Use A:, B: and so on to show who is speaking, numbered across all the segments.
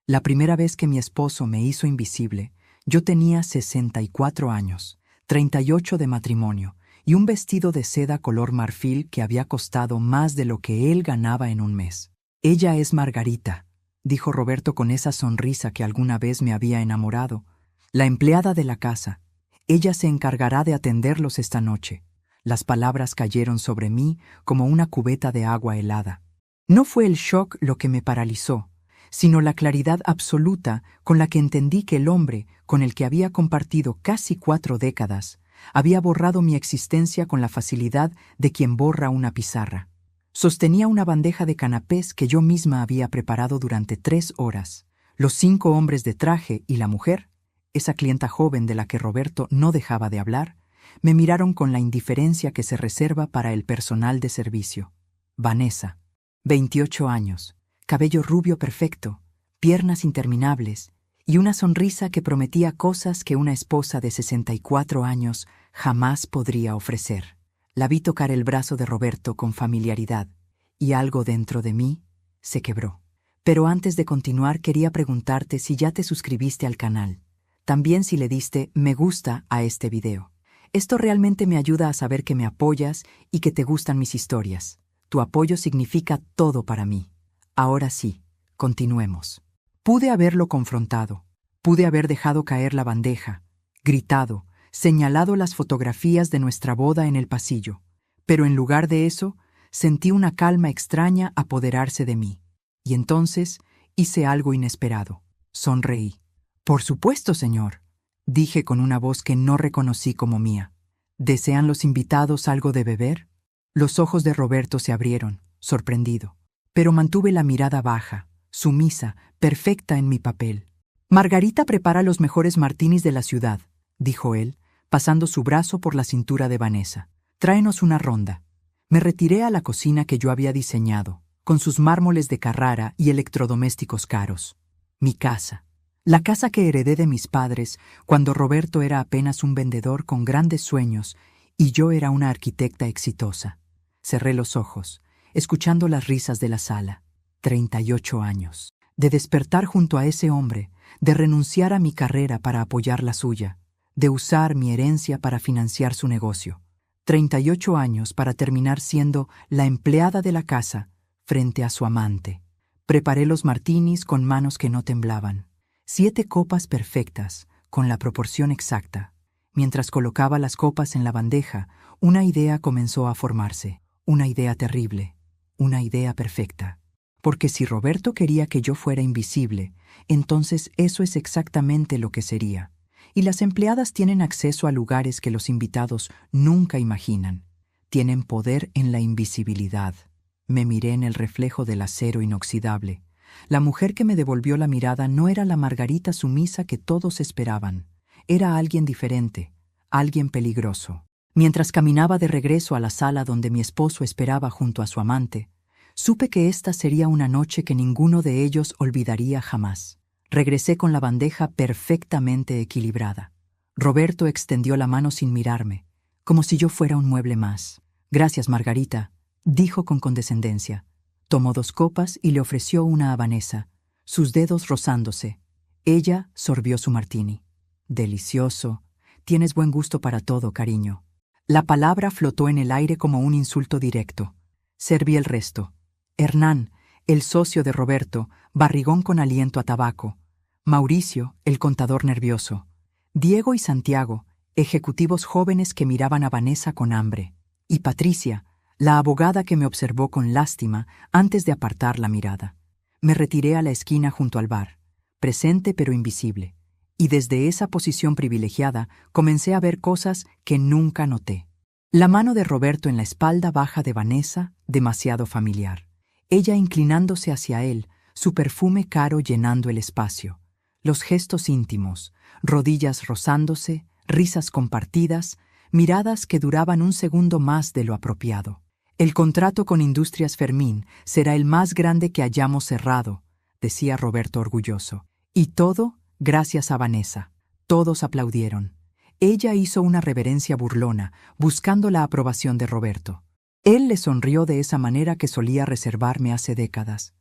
A: La primera vez que mi esposo me hizo invisible, yo tenía 64 años, 38 de matrimonio y un vestido de seda color marfil que había costado más de lo que él ganaba en un mes. «Ella es Margarita», dijo Roberto con esa sonrisa que alguna vez me había enamorado, «la empleada de la casa. Ella se encargará de atenderlos esta noche». Las palabras cayeron sobre mí como una cubeta de agua helada. No fue el shock lo que me paralizó, sino la claridad absoluta con la que entendí que el hombre con el que había compartido casi 4 décadas había borrado mi existencia con la facilidad de quien borra una pizarra. Sostenía una bandeja de canapés que yo misma había preparado durante 3 horas. Los 5 hombres de traje y la mujer, esa clienta joven de la que Roberto no dejaba de hablar, me miraron con la indiferencia que se reserva para el personal de servicio. Vanessa, 28 años, cabello rubio perfecto, piernas interminables y una sonrisa que prometía cosas que una esposa de 64 años jamás podría ofrecer. La vi tocar el brazo de Roberto con familiaridad y algo dentro de mí se quebró. Pero antes de continuar quería preguntarte si ya te suscribiste al canal. También si le diste me gusta a este video. Esto realmente me ayuda a saber que me apoyas y que te gustan mis historias. Tu apoyo significa todo para mí. Ahora sí, continuemos. Pude haberlo confrontado. Pude haber dejado caer la bandeja, gritado, señalado las fotografías de nuestra boda en el pasillo. Pero en lugar de eso, sentí una calma extraña apoderarse de mí. Y entonces hice algo inesperado. Sonreí. «Por supuesto, señor», dije con una voz que no reconocí como mía. «¿Desean los invitados algo de beber?» Los ojos de Roberto se abrieron, sorprendido, pero mantuve la mirada baja, sumisa, perfecta en mi papel. «Margarita prepara los mejores martinis de la ciudad», dijo él, pasando su brazo por la cintura de Vanessa. «Tráenos una ronda». Me retiré a la cocina que yo había diseñado, con sus mármoles de Carrara y electrodomésticos caros. Mi casa. La casa que heredé de mis padres cuando Roberto era apenas un vendedor con grandes sueños y yo era una arquitecta exitosa. Cerré los ojos, escuchando las risas de la sala. 38 años. De despertar junto a ese hombre, de renunciar a mi carrera para apoyar la suya, de usar mi herencia para financiar su negocio. 38 años para terminar siendo la empleada de la casa frente a su amante. Preparé los martinis con manos que no temblaban. 7 copas perfectas, con la proporción exacta. Mientras colocaba las copas en la bandeja, una idea comenzó a formarse. Una idea terrible, una idea perfecta. Porque si Roberto quería que yo fuera invisible, entonces eso es exactamente lo que sería. Y las empleadas tienen acceso a lugares que los invitados nunca imaginan. Tienen poder en la invisibilidad. Me miré en el reflejo del acero inoxidable. La mujer que me devolvió la mirada no era la Margarita sumisa que todos esperaban. Era alguien diferente, alguien peligroso. Mientras caminaba de regreso a la sala donde mi esposo esperaba junto a su amante, supe que esta sería una noche que ninguno de ellos olvidaría jamás. Regresé con la bandeja perfectamente equilibrada. Roberto extendió la mano sin mirarme, como si yo fuera un mueble más. «Gracias, Margarita», dijo con condescendencia. Tomó 2 copas y le ofreció una a Vanessa, sus dedos rozándose. Ella sorbió su martini. «Delicioso. Tienes buen gusto para todo, cariño». La palabra flotó en el aire como un insulto directo. Serví el resto. Hernán, el socio de Roberto, barrigón con aliento a tabaco. Mauricio, el contador nervioso. Diego y Santiago, ejecutivos jóvenes que miraban a Vanessa con hambre. Y Patricia, la abogada que me observó con lástima antes de apartar la mirada. Me retiré a la esquina junto al bar, presente pero invisible, y desde esa posición privilegiada comencé a ver cosas que nunca noté. La mano de Roberto en la espalda baja de Vanessa, demasiado familiar. Ella inclinándose hacia él, su perfume caro llenando el espacio. Los gestos íntimos, rodillas rozándose, risas compartidas, miradas que duraban un segundo más de lo apropiado. «El contrato con Industrias Fermín será el más grande que hayamos cerrado», decía Roberto orgulloso. Y todo gracias a Vanessa. Todos aplaudieron. Ella hizo una reverencia burlona, buscando la aprobación de Roberto. Él le sonrió de esa manera que solía reservarme hace décadas.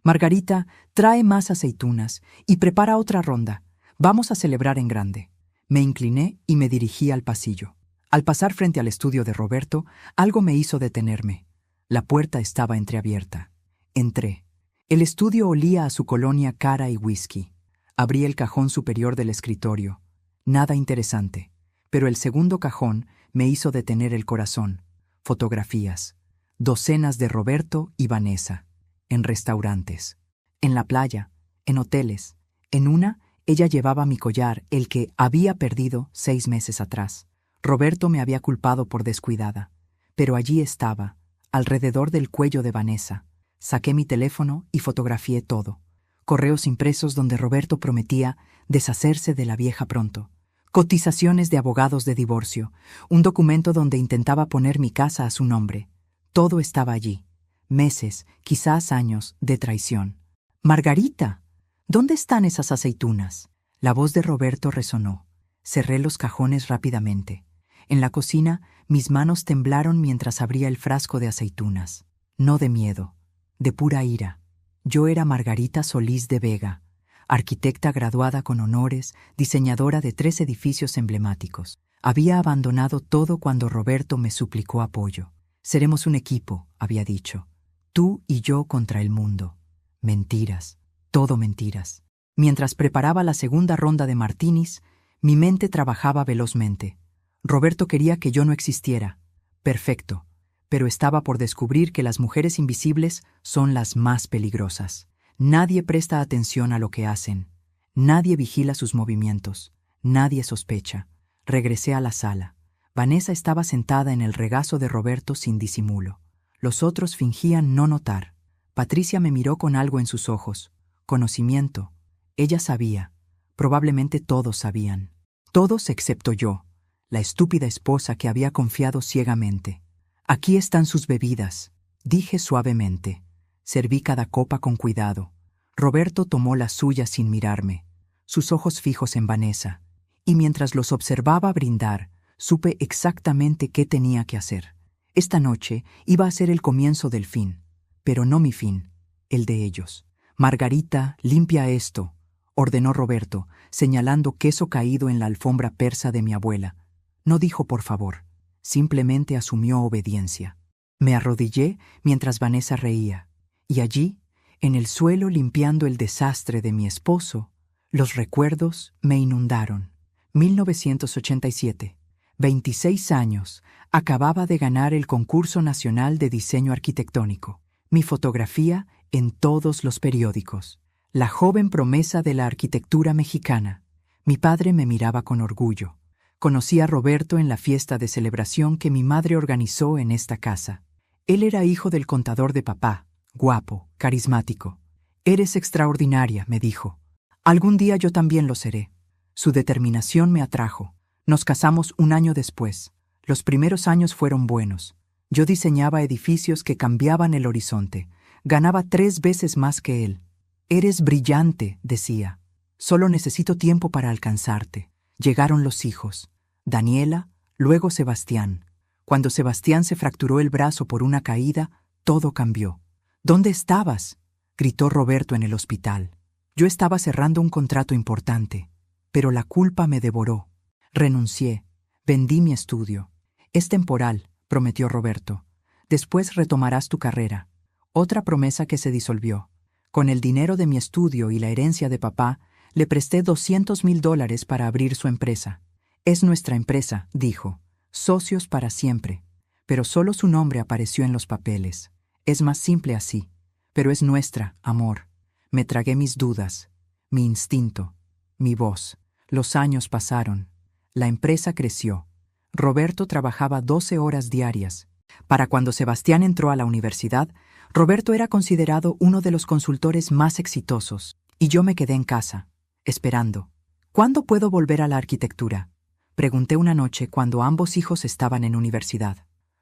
A: Margarita, trae más aceitunas y prepara otra ronda. Vamos a celebrar en grande. Me incliné y me dirigí al pasillo. Al pasar frente al estudio de Roberto, algo me hizo detenerme. La puerta estaba entreabierta. Entré. El estudio olía a su colonia cara y whisky. Abrí el cajón superior del escritorio. Nada interesante, pero el segundo cajón me hizo detener el corazón. Fotografías. Docenas de Roberto y Vanessa. En restaurantes. En la playa. En hoteles. En una, ella llevaba mi collar, el que había perdido 6 meses atrás. Roberto me había culpado por descuidada. Pero allí estaba, alrededor del cuello de Vanessa. Saqué mi teléfono y fotografié todo. Correos impresos donde Roberto prometía deshacerse de la vieja pronto. Cotizaciones de abogados de divorcio. Un documento donde intentaba poner mi casa a su nombre. Todo estaba allí. Meses, quizás años, de traición. «Margarita, ¿dónde están esas aceitunas?». La voz de Roberto resonó. Cerré los cajones rápidamente. En la cocina, mis manos temblaron mientras abría el frasco de aceitunas. No de miedo, de pura ira. Yo era Margarita Solís de Vega, arquitecta graduada con honores, diseñadora de 3 edificios emblemáticos. Había abandonado todo cuando Roberto me suplicó apoyo. «Seremos un equipo», había dicho. «Tú y yo contra el mundo». Mentiras, todo mentiras. Mientras preparaba la segunda ronda de martinis, mi mente trabajaba velozmente. Roberto quería que yo no existiera. Perfecto. Pero estaba por descubrir que las mujeres invisibles son las más peligrosas. Nadie presta atención a lo que hacen. Nadie vigila sus movimientos. Nadie sospecha. Regresé a la sala. Vanessa estaba sentada en el regazo de Roberto sin disimulo. Los otros fingían no notar. Patricia me miró con algo en sus ojos. Conocimiento. Ella sabía. Probablemente todos sabían. Todos excepto yo, la estúpida esposa que había confiado ciegamente. «Aquí están sus bebidas», dije suavemente. Serví cada copa con cuidado. Roberto tomó la suya sin mirarme, sus ojos fijos en Vanessa, y mientras los observaba brindar, supe exactamente qué tenía que hacer. Esta noche iba a ser el comienzo del fin, pero no mi fin, el de ellos. «Margarita, limpia esto», ordenó Roberto, señalando queso caído en la alfombra persa de mi abuela. No dijo por favor, simplemente asumió obediencia. Me arrodillé mientras Vanessa reía, y allí, en el suelo limpiando el desastre de mi esposo, los recuerdos me inundaron. 1987, 26 años, acababa de ganar el Concurso Nacional de Diseño Arquitectónico. Mi fotografía en todos los periódicos. La joven promesa de la arquitectura mexicana. Mi padre me miraba con orgullo. Conocí a Roberto en la fiesta de celebración que mi madre organizó en esta casa. Él era hijo del contador de papá, guapo, carismático. «Eres extraordinaria», me dijo. «Algún día yo también lo seré». Su determinación me atrajo. Nos casamos un año después. Los primeros años fueron buenos. Yo diseñaba edificios que cambiaban el horizonte. Ganaba 3 veces más que él. «Eres brillante», decía. «Solo necesito tiempo para alcanzarte». Llegaron los hijos. Daniela, luego Sebastián. Cuando Sebastián se fracturó el brazo por una caída, todo cambió. «¿Dónde estabas?», gritó Roberto en el hospital. Yo estaba cerrando un contrato importante, pero la culpa me devoró. Renuncié. Vendí mi estudio. «Es temporal», prometió Roberto. «Después retomarás tu carrera». Otra promesa que se disolvió. Con el dinero de mi estudio y la herencia de papá, le presté $200,000 para abrir su empresa. «Es nuestra empresa», dijo. «Socios para siempre». Pero solo su nombre apareció en los papeles. Es más simple así. Pero es nuestra, amor. Me tragué mis dudas, mi instinto, mi voz. Los años pasaron. La empresa creció. Roberto trabajaba 12 horas diarias. Para cuando Sebastián entró a la universidad, Roberto era considerado uno de los consultores más exitosos, y yo me quedé en casa, esperando. «¿Cuándo puedo volver a la arquitectura?», pregunté una noche cuando ambos hijos estaban en universidad.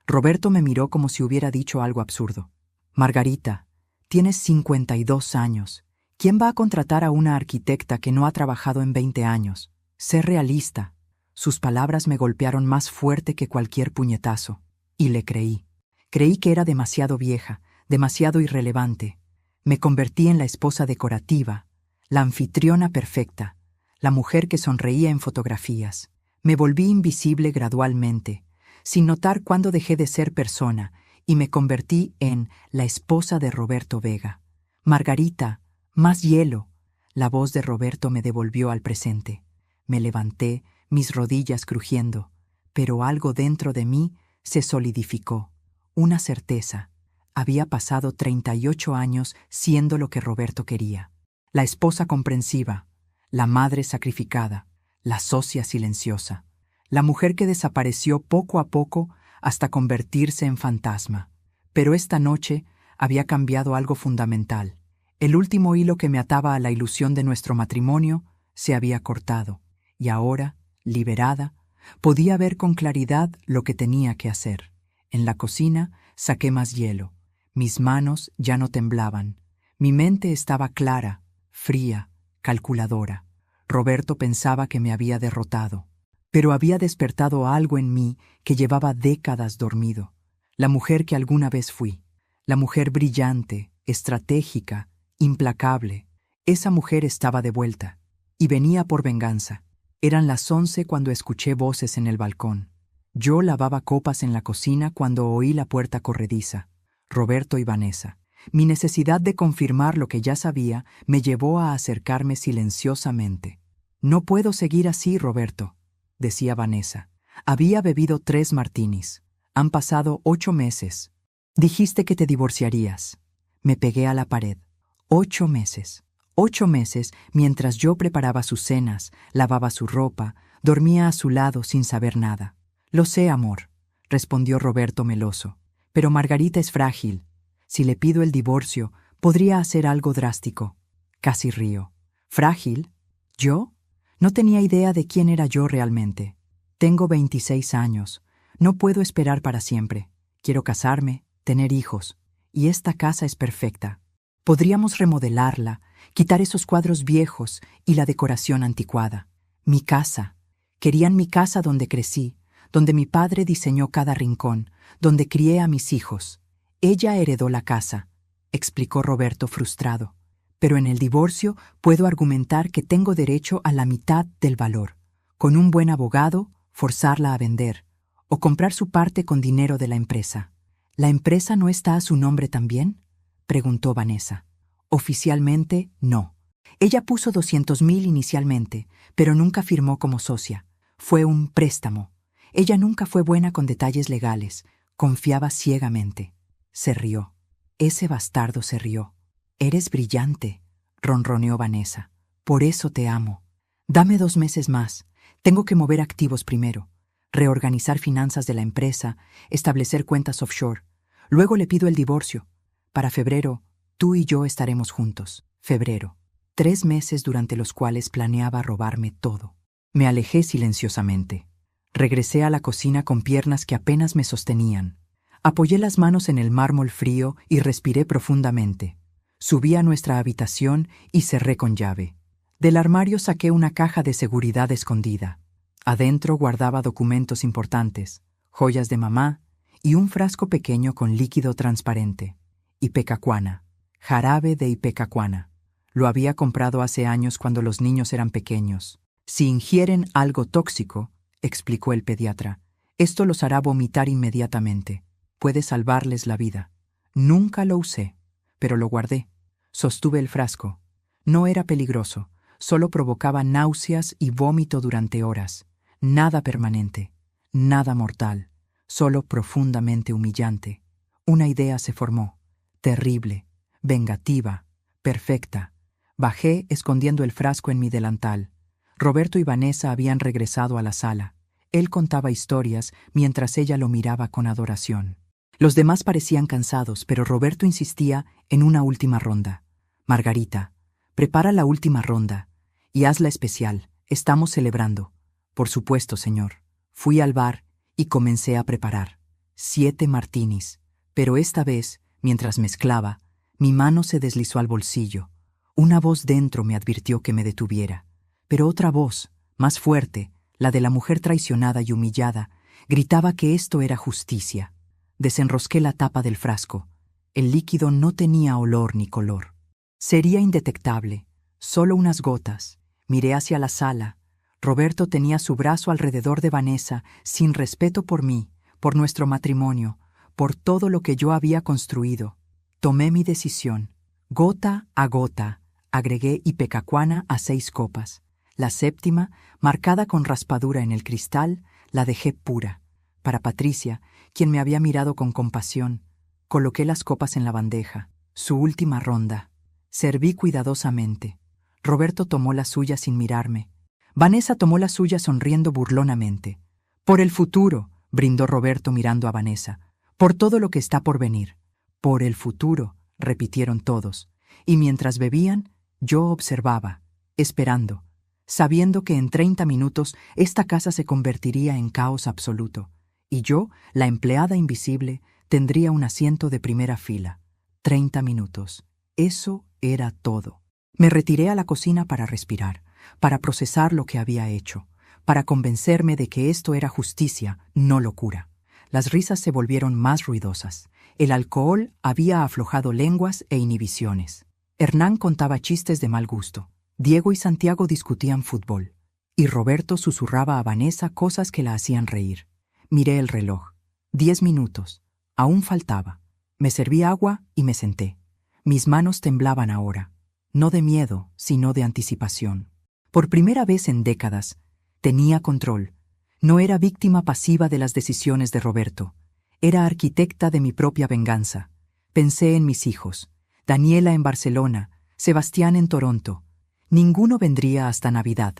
A: Roberto me miró como si hubiera dicho algo absurdo. «Margarita, tienes 52 años. ¿Quién va a contratar a una arquitecta que no ha trabajado en 20 años? Sé realista». Sus palabras me golpearon más fuerte que cualquier puñetazo. Y le creí. Creí que era demasiado vieja, demasiado irrelevante. Me convertí en la esposa decorativa, la anfitriona perfecta, la mujer que sonreía en fotografías. Me volví invisible gradualmente, sin notar cuándo dejé de ser persona, y me convertí en la esposa de Roberto Vega. Margarita, más hielo. La voz de Roberto me devolvió al presente. Me levanté, mis rodillas crujiendo, pero algo dentro de mí se solidificó. Una certeza. Había pasado 38 años siendo lo que Roberto quería. La esposa comprensiva, la madre sacrificada, la socia silenciosa, la mujer que desapareció poco a poco hasta convertirse en fantasma. Pero esta noche había cambiado algo fundamental. El último hilo que me ataba a la ilusión de nuestro matrimonio se había cortado, y ahora, liberada, podía ver con claridad lo que tenía que hacer. En la cocina saqué más hielo. Mis manos ya no temblaban. Mi mente estaba clara, fría, calculadora. Roberto pensaba que me había derrotado, pero había despertado algo en mí que llevaba décadas dormido. La mujer que alguna vez fui. La mujer brillante, estratégica, implacable. Esa mujer estaba de vuelta, y venía por venganza. Eran las 11 cuando escuché voces en el balcón. Yo lavaba copas en la cocina cuando oí la puerta corrediza. Roberto y Vanessa. Mi necesidad de confirmar lo que ya sabía me llevó a acercarme silenciosamente. «No puedo seguir así, Roberto», decía Vanessa. Había bebido 3 martinis. Han pasado 8 meses. Dijiste que te divorciarías. Me pegué a la pared. 8 meses. 8 meses mientras yo preparaba sus cenas, lavaba su ropa, dormía a su lado sin saber nada. «Lo sé, amor», respondió Roberto meloso. «Pero Margarita es frágil. Si le pido el divorcio, podría hacer algo drástico». Casi río. «¿Frágil? ¿Yo? No tenía idea de quién era yo realmente. Tengo 26 años. No puedo esperar para siempre. Quiero casarme, tener hijos. Y esta casa es perfecta. Podríamos remodelarla, quitar esos cuadros viejos y la decoración anticuada. Mi casa. Querían mi casa donde crecí, donde mi padre diseñó cada rincón, donde crié a mis hijos. Ella heredó la casa», explicó Roberto frustrado. «Pero en el divorcio puedo argumentar que tengo derecho a la mitad del valor. Con un buen abogado, forzarla a vender, o comprar su parte con dinero de la empresa». «¿La empresa no está a su nombre también?», preguntó Vanessa. «Oficialmente, no. Ella puso 200,000 inicialmente, pero nunca firmó como socia. Fue un préstamo. Ella nunca fue buena con detalles legales. Confiaba ciegamente». Se rió. Ese bastardo se rió. «Eres brillante», ronroneó Vanessa. «Por eso te amo. Dame 2 meses más. Tengo que mover activos primero. Reorganizar finanzas de la empresa, establecer cuentas offshore. Luego le pido el divorcio. Para febrero, tú y yo estaremos juntos. Febrero. 3 meses durante los cuales planeaba robarme todo». Me alejé silenciosamente. Regresé a la cocina con piernas que apenas me sostenían. Apoyé las manos en el mármol frío y respiré profundamente. Subí a nuestra habitación y cerré con llave. Del armario saqué una caja de seguridad escondida. Adentro guardaba documentos importantes, joyas de mamá y un frasco pequeño con líquido transparente. Ipecacuana, jarabe de ipecacuana. Lo había comprado hace años cuando los niños eran pequeños. «Si ingieren algo tóxico», explicó el pediatra, «esto los hará vomitar inmediatamente. Puede salvarles la vida». Nunca lo usé, pero lo guardé. Sostuve el frasco. No era peligroso, solo provocaba náuseas y vómito durante horas. Nada permanente, nada mortal, solo profundamente humillante. Una idea se formó, terrible, vengativa, perfecta. Bajé escondiendo el frasco en mi delantal. Roberto y Vanessa habían regresado a la sala. Él contaba historias mientras ella lo miraba con adoración. Los demás parecían cansados, pero Roberto insistía en una última ronda. «Margarita, prepara la última ronda y hazla especial. Estamos celebrando». «Por supuesto, señor». Fui al bar y comencé a preparar. 7 martinis, pero esta vez, mientras mezclaba, mi mano se deslizó al bolsillo. Una voz dentro me advirtió que me detuviera. Pero otra voz, más fuerte, la de la mujer traicionada y humillada, gritaba que esto era justicia. Desenrosqué la tapa del frasco. El líquido no tenía olor ni color. Sería indetectable, solo unas gotas. Miré hacia la sala. Roberto tenía su brazo alrededor de Vanessa, sin respeto por mí, por nuestro matrimonio, por todo lo que yo había construido. Tomé mi decisión. Gota a gota, agregué ipecacuana a 6 copas. La séptima, marcada con raspadura en el cristal, la dejé pura. Para Patricia, quien me había mirado con compasión, coloqué las copas en la bandeja. Su última ronda. Serví cuidadosamente. Roberto tomó la suya sin mirarme. Vanessa tomó la suya sonriendo burlonamente. Por el futuro, brindó Roberto mirando a Vanessa. Por todo lo que está por venir. Por el futuro, repitieron todos. Y mientras bebían, yo observaba, esperando, sabiendo que en 30 minutos esta casa se convertiría en caos absoluto, y yo, la empleada invisible, tendría un asiento de primera fila. 30 minutos. Eso era todo. Me retiré a la cocina para respirar, para procesar lo que había hecho, para convencerme de que esto era justicia, no locura. Las risas se volvieron más ruidosas. El alcohol había aflojado lenguas e inhibiciones. Hernán contaba chistes de mal gusto. Diego y Santiago discutían fútbol. Y Roberto susurraba a Vanessa cosas que la hacían reír. Miré el reloj. 10 minutos. Aún faltaba. Me serví agua y me senté. Mis manos temblaban ahora. No de miedo, sino de anticipación. Por primera vez en décadas, tenía control. No era víctima pasiva de las decisiones de Roberto. Era arquitecta de mi propia venganza. Pensé en mis hijos. Daniela en Barcelona, Sebastián en Toronto. Ninguno vendría hasta Navidad.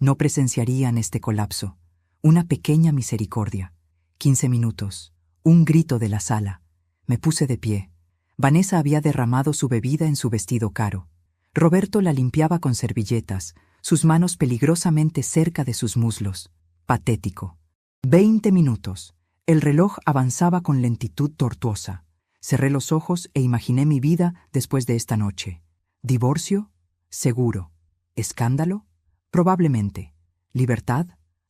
A: No presenciarían este colapso. Una pequeña misericordia. 15 minutos. Un grito de la sala. Me puse de pie. Vanessa había derramado su bebida en su vestido caro. Roberto la limpiaba con servilletas, sus manos peligrosamente cerca de sus muslos. Patético. 20 minutos. El reloj avanzaba con lentitud tortuosa. Cerré los ojos e imaginé mi vida después de esta noche. ¿Divorcio? Seguro. ¿Escándalo? Probablemente. ¿Libertad?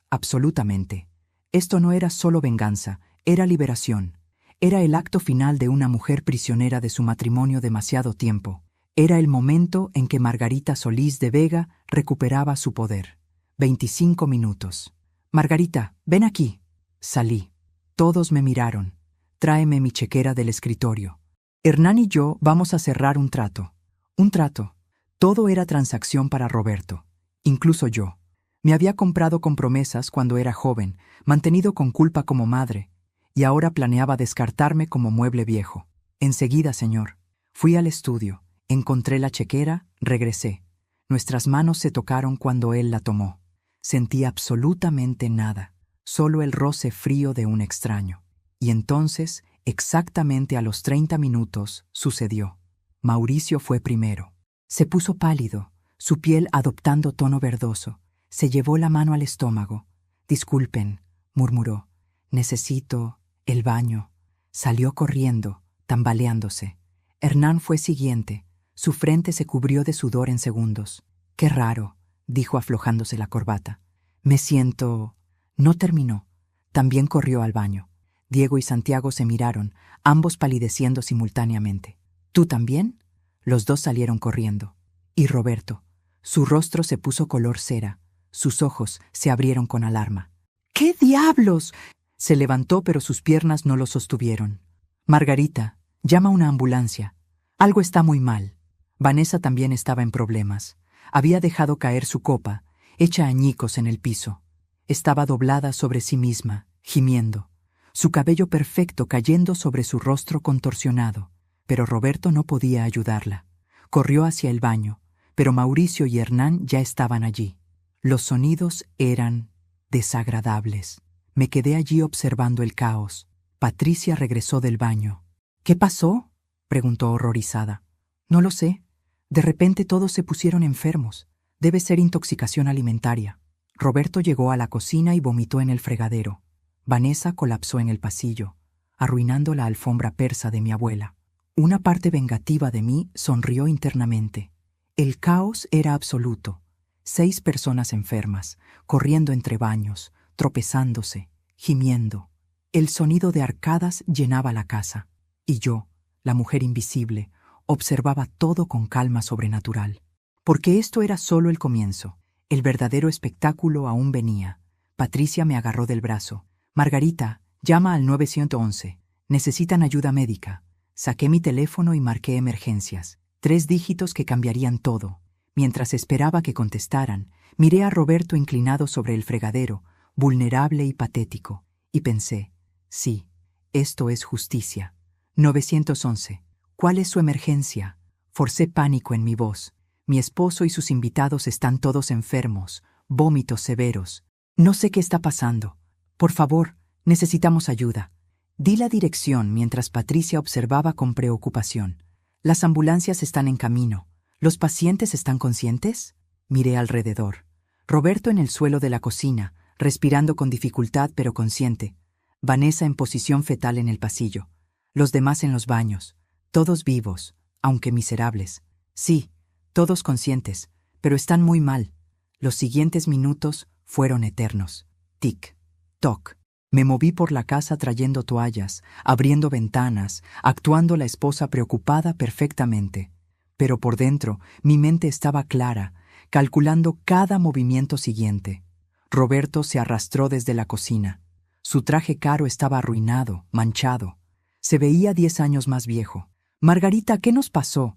A: Absolutamente. Esto no era solo venganza, era liberación. Era el acto final de una mujer prisionera de su matrimonio demasiado tiempo. Era el momento en que Margarita Solís de Vega recuperaba su poder. 25 minutos. Margarita, ven aquí. Salí. Todos me miraron. Tráeme mi chequera del escritorio. Hernán y yo vamos a cerrar un trato. Un trato. Todo era transacción para Roberto. Incluso yo. Me había comprado con promesas cuando era joven, mantenido con culpa como madre, y ahora planeaba descartarme como mueble viejo. Enseguida, señor. Fui al estudio, encontré la chequera, regresé. Nuestras manos se tocaron cuando él la tomó. Sentí absolutamente nada, solo el roce frío de un extraño. Y entonces, exactamente a los 30 minutos, sucedió. Mauricio fue primero. Se puso pálido, su piel adoptando tono verdoso. Se llevó la mano al estómago. Disculpen, murmuró. Necesito el baño. Salió corriendo, tambaleándose. Hernán fue siguiente. Su frente se cubrió de sudor en segundos. Qué raro, dijo aflojándose la corbata. Me siento... No terminó. También corrió al baño. Diego y Santiago se miraron, ambos palideciendo simultáneamente. ¿Tú también? Los dos salieron corriendo. Y Roberto. Su rostro se puso color cera. Sus ojos se abrieron con alarma. ¿Qué diablos? Se levantó, pero sus piernas no lo sostuvieron. Margarita, llama a una ambulancia. Algo está muy mal. Vanessa también estaba en problemas. Había dejado caer su copa, hecha añicos en el piso. Estaba doblada sobre sí misma, gimiendo. Su cabello perfecto cayendo sobre su rostro contorsionado. Pero Roberto no podía ayudarla. Corrió hacia el baño, pero Mauricio y Hernán ya estaban allí. Los sonidos eran desagradables. Me quedé allí observando el caos. Patricia regresó del baño. ¿Qué pasó?, preguntó horrorizada. No lo sé. De repente todos se pusieron enfermos. Debe ser intoxicación alimentaria. Roberto llegó a la cocina y vomitó en el fregadero. Vanessa colapsó en el pasillo, arruinando la alfombra persa de mi abuela. Una parte vengativa de mí sonrió internamente. El caos era absoluto. 6 personas enfermas, corriendo entre baños, tropezándose, gimiendo. El sonido de arcadas llenaba la casa. Y yo, la mujer invisible, Observaba todo con calma sobrenatural. Porque esto era solo el comienzo. El verdadero espectáculo aún venía. Patricia me agarró del brazo. Margarita, llama al 911. Necesitan ayuda médica. Saqué mi teléfono y marqué emergencias. 3 dígitos que cambiarían todo. Mientras esperaba que contestaran, miré a Roberto inclinado sobre el fregadero, vulnerable y patético, y pensé, sí, esto es justicia. 911. ¿Cuál es su emergencia? Forcé pánico en mi voz. Mi esposo y sus invitados están todos enfermos, vómitos severos. No sé qué está pasando. Por favor, necesitamos ayuda. Di la dirección mientras Patricia observaba con preocupación. Las ambulancias están en camino. ¿Los pacientes están conscientes? Miré alrededor. Roberto en el suelo de la cocina, respirando con dificultad pero consciente. Vanessa en posición fetal en el pasillo. Los demás en los baños. Todos vivos, aunque miserables. Sí, todos conscientes, pero están muy mal. Los siguientes minutos fueron eternos. Tic, toc. Me moví por la casa trayendo toallas, abriendo ventanas, actuando la esposa preocupada perfectamente. Pero por dentro, mi mente estaba clara, calculando cada movimiento siguiente. Roberto se arrastró desde la cocina. Su traje caro estaba arruinado, manchado. Se veía 10 años más viejo. Margarita, ¿qué nos pasó?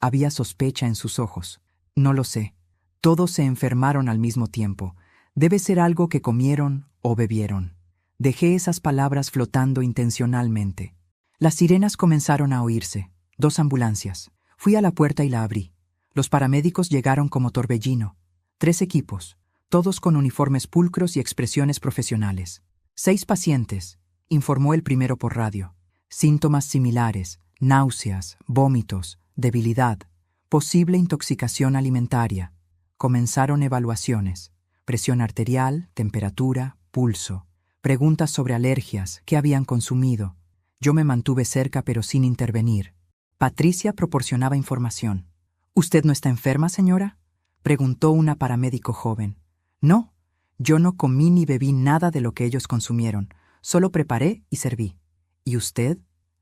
A: Había sospecha en sus ojos. No lo sé. Todos se enfermaron al mismo tiempo. Debe ser algo que comieron o bebieron. Dejé esas palabras flotando intencionalmente. Las sirenas comenzaron a oírse. 2 ambulancias. Fui a la puerta y la abrí. Los paramédicos llegaron como torbellino. 3 equipos, todos con uniformes pulcros y expresiones profesionales. 6 pacientes, informó el primero por radio. Síntomas similares, náuseas, vómitos, debilidad, posible intoxicación alimentaria. Comenzaron evaluaciones. Presión arterial, temperatura, pulso. Preguntas sobre alergias, qué habían consumido. Yo me mantuve cerca pero sin intervenir. Patricia proporcionaba información. ¿Usted no está enferma, señora?, preguntó una paramédico joven. No, yo no comí ni bebí nada de lo que ellos consumieron. Solo preparé y serví. ¿Y usted?,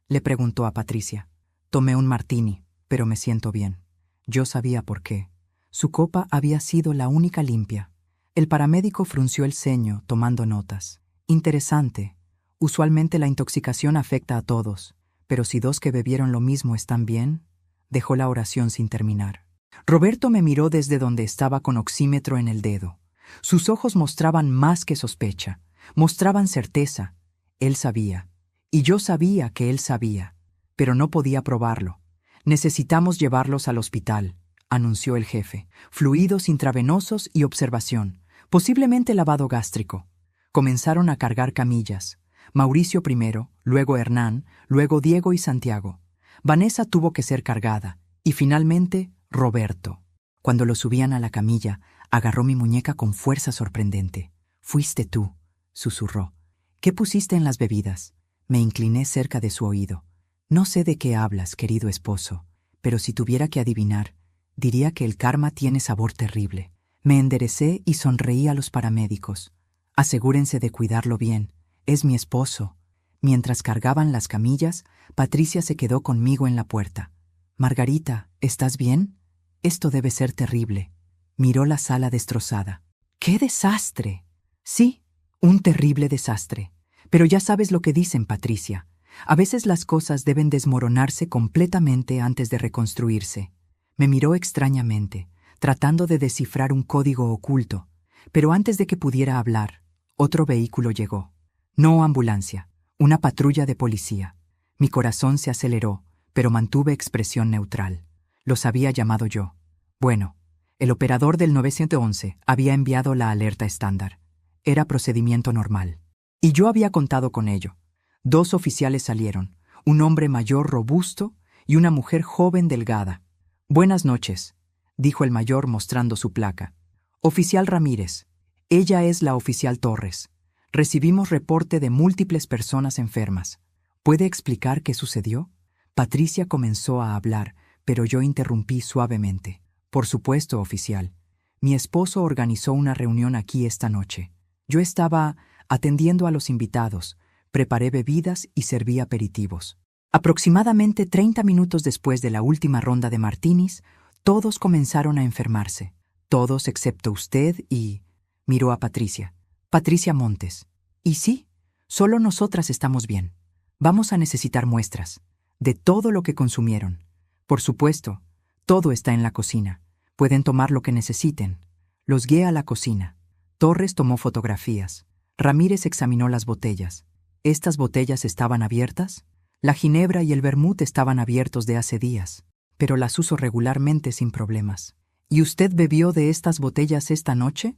A: le preguntó a Patricia. Tomé un martini, pero me siento bien. Yo sabía por qué. Su copa había sido la única limpia. El paramédico frunció el ceño, tomando notas. Interesante. Usualmente la intoxicación afecta a todos, pero si 2 que bebieron lo mismo están bien, dejó la oración sin terminar. Roberto me miró desde donde estaba con oxímetro en el dedo. Sus ojos mostraban más que sospecha, mostraban certeza. Él sabía, y yo sabía que él sabía, pero no podía probarlo. Necesitamos llevarlos al hospital, anunció el jefe. Fluidos intravenosos y observación, posiblemente lavado gástrico. Comenzaron a cargar camillas. Mauricio primero, luego Hernán, luego Diego y Santiago. Vanessa tuvo que ser cargada, y finalmente Roberto. Cuando lo subían a la camilla, agarró mi muñeca con fuerza sorprendente. «Fuiste tú», susurró. «¿Qué pusiste en las bebidas?» Me incliné cerca de su oído. «No sé de qué hablas, querido esposo, pero si tuviera que adivinar, diría que el karma tiene sabor terrible». Me enderecé y sonreí a los paramédicos. «Asegúrense de cuidarlo bien. Es mi esposo». Mientras cargaban las camillas, Patricia se quedó conmigo en la puerta. «Margarita, ¿estás bien? Esto debe ser terrible». Miró la sala destrozada. «¡Qué desastre!» «Sí, un terrible desastre. Pero ya sabes lo que dicen, Patricia. A veces las cosas deben desmoronarse completamente antes de reconstruirse». Me miró extrañamente, tratando de descifrar un código oculto. Pero antes de que pudiera hablar, otro vehículo llegó. No ambulancia, una patrulla de policía. Mi corazón se aceleró, pero mantuve expresión neutral. Los había llamado yo. Bueno, el operador del 911 había enviado la alerta estándar. Era procedimiento normal. Y yo había contado con ello. 2 oficiales salieron, un hombre mayor robusto y una mujer joven delgada. «Buenas noches», dijo el mayor mostrando su placa. «Oficial Ramírez, ella es la oficial Torres. Recibimos reporte de múltiples personas enfermas. ¿Puede explicar qué sucedió?» Patricia comenzó a hablar, pero yo interrumpí suavemente. «Por supuesto, oficial. Mi esposo organizó una reunión aquí esta noche. Yo estaba atendiendo a los invitados, preparé bebidas y serví aperitivos. Aproximadamente 30 minutos después de la última ronda de martinis, todos comenzaron a enfermarse. Todos excepto usted y... Miró a Patricia. Patricia Montes. Y sí, solo nosotras estamos bien. Vamos a necesitar muestras. De todo lo que consumieron. Por supuesto, todo está en la cocina. Pueden tomar lo que necesiten. Los guié a la cocina. Torres tomó fotografías. Ramírez examinó las botellas. ¿Estas botellas estaban abiertas? La ginebra y el vermut estaban abiertos de hace días, pero las uso regularmente sin problemas. ¿Y usted bebió de estas botellas esta noche?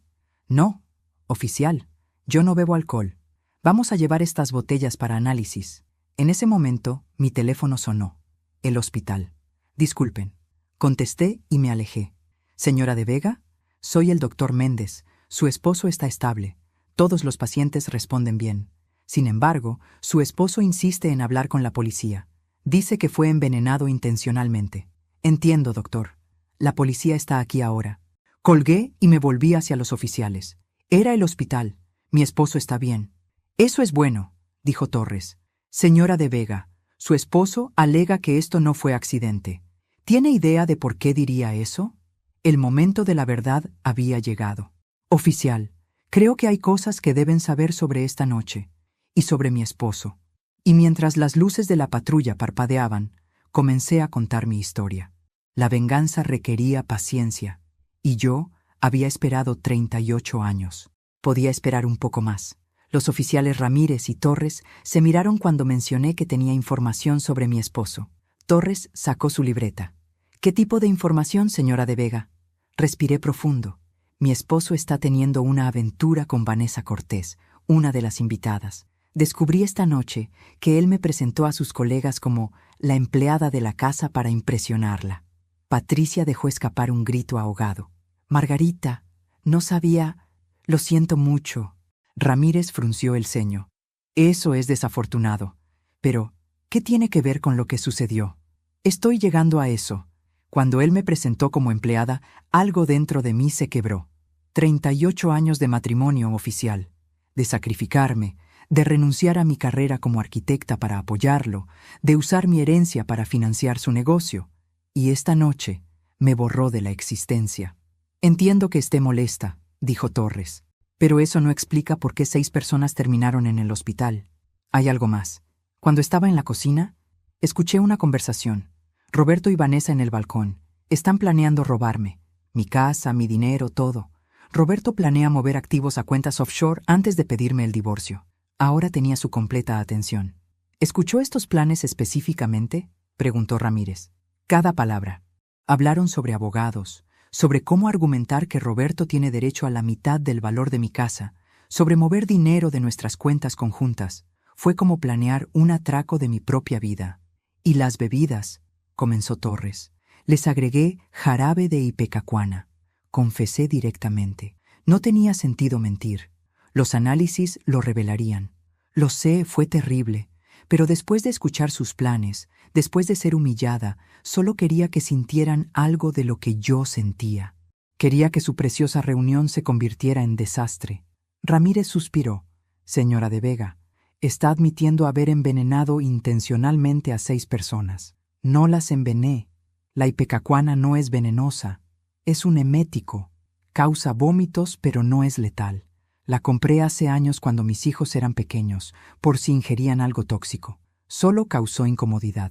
A: No, oficial. Yo no bebo alcohol. Vamos a llevar estas botellas para análisis. En ese momento, mi teléfono sonó. El hospital. Disculpen. Contesté y me alejé. Señora de Vega, soy el doctor Méndez. Su esposo está estable. Todos los pacientes responden bien. Sin embargo, su esposo insiste en hablar con la policía. Dice que fue envenenado intencionalmente. Entiendo, doctor. La policía está aquí ahora. Colgué y me volví hacia los oficiales. Era el hospital. Mi esposo está bien. Eso es bueno, dijo Torres. Señora de Vega, su esposo alega que esto no fue accidente. ¿Tiene idea de por qué diría eso? El momento de la verdad había llegado. Oficial, creo que hay cosas que deben saber sobre esta noche. Y sobre mi esposo. Y mientras las luces de la patrulla parpadeaban, comencé a contar mi historia. La venganza requería paciencia, y yo había esperado 38 años. Podía esperar un poco más. Los oficiales Ramírez y Torres se miraron cuando mencioné que tenía información sobre mi esposo. Torres sacó su libreta. ¿Qué tipo de información, señora de Vega? Respiré profundo. Mi esposo está teniendo una aventura con Vanessa Cortés, una de las invitadas. Descubrí esta noche que él me presentó a sus colegas como la empleada de la casa para impresionarla. Patricia dejó escapar un grito ahogado. Margarita, no sabía... Lo siento mucho. Ramírez frunció el ceño. Eso es desafortunado. Pero, ¿qué tiene que ver con lo que sucedió? Estoy llegando a eso. Cuando él me presentó como empleada, algo dentro de mí se quebró. 38 años de matrimonio oficial. De sacrificarme, de renunciar a mi carrera como arquitecta para apoyarlo, de usar mi herencia para financiar su negocio. Y esta noche me borró de la existencia. Entiendo que esté molesta, dijo Torres, pero eso no explica por qué 6 personas terminaron en el hospital. Hay algo más. Cuando estaba en la cocina, escuché una conversación. Roberto y Vanessa en el balcón. Están planeando robarme. Mi casa, mi dinero, todo. Roberto planea mover activos a cuentas offshore antes de pedirme el divorcio. Ahora tenía su completa atención. ¿Escuchó estos planes específicamente?, preguntó Ramírez. Cada palabra. Hablaron sobre abogados, sobre cómo argumentar que Roberto tiene derecho a la mitad del valor de mi casa, sobre mover dinero de nuestras cuentas conjuntas. Fue como planear un atraco de mi propia vida. Y las bebidas, comenzó Torres. Les agregué jarabe de ipecacuana. Confesé directamente. No tenía sentido mentir. Los análisis lo revelarían. Lo sé, fue terrible. Pero después de escuchar sus planes, después de ser humillada, solo quería que sintieran algo de lo que yo sentía. Quería que su preciosa reunión se convirtiera en desastre. Ramírez suspiró. Señora de Vega, está admitiendo haber envenenado intencionalmente a 6 personas. No las envenené. La ipecacuana no es venenosa. Es un emético. Causa vómitos, pero no es letal. La compré hace años cuando mis hijos eran pequeños, por si ingerían algo tóxico. Solo causó incomodidad.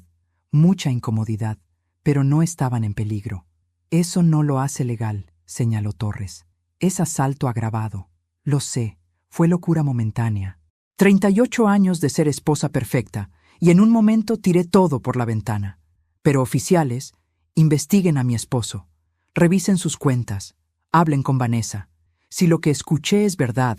A: Mucha incomodidad, pero no estaban en peligro. Eso no lo hace legal, señaló Torres. Es asalto agravado. Lo sé, fue locura momentánea. 38 años de ser esposa perfecta, y en un momento tiré todo por la ventana. Pero oficiales, investiguen a mi esposo. Revisen sus cuentas. Hablen con Vanessa. Si lo que escuché es verdad,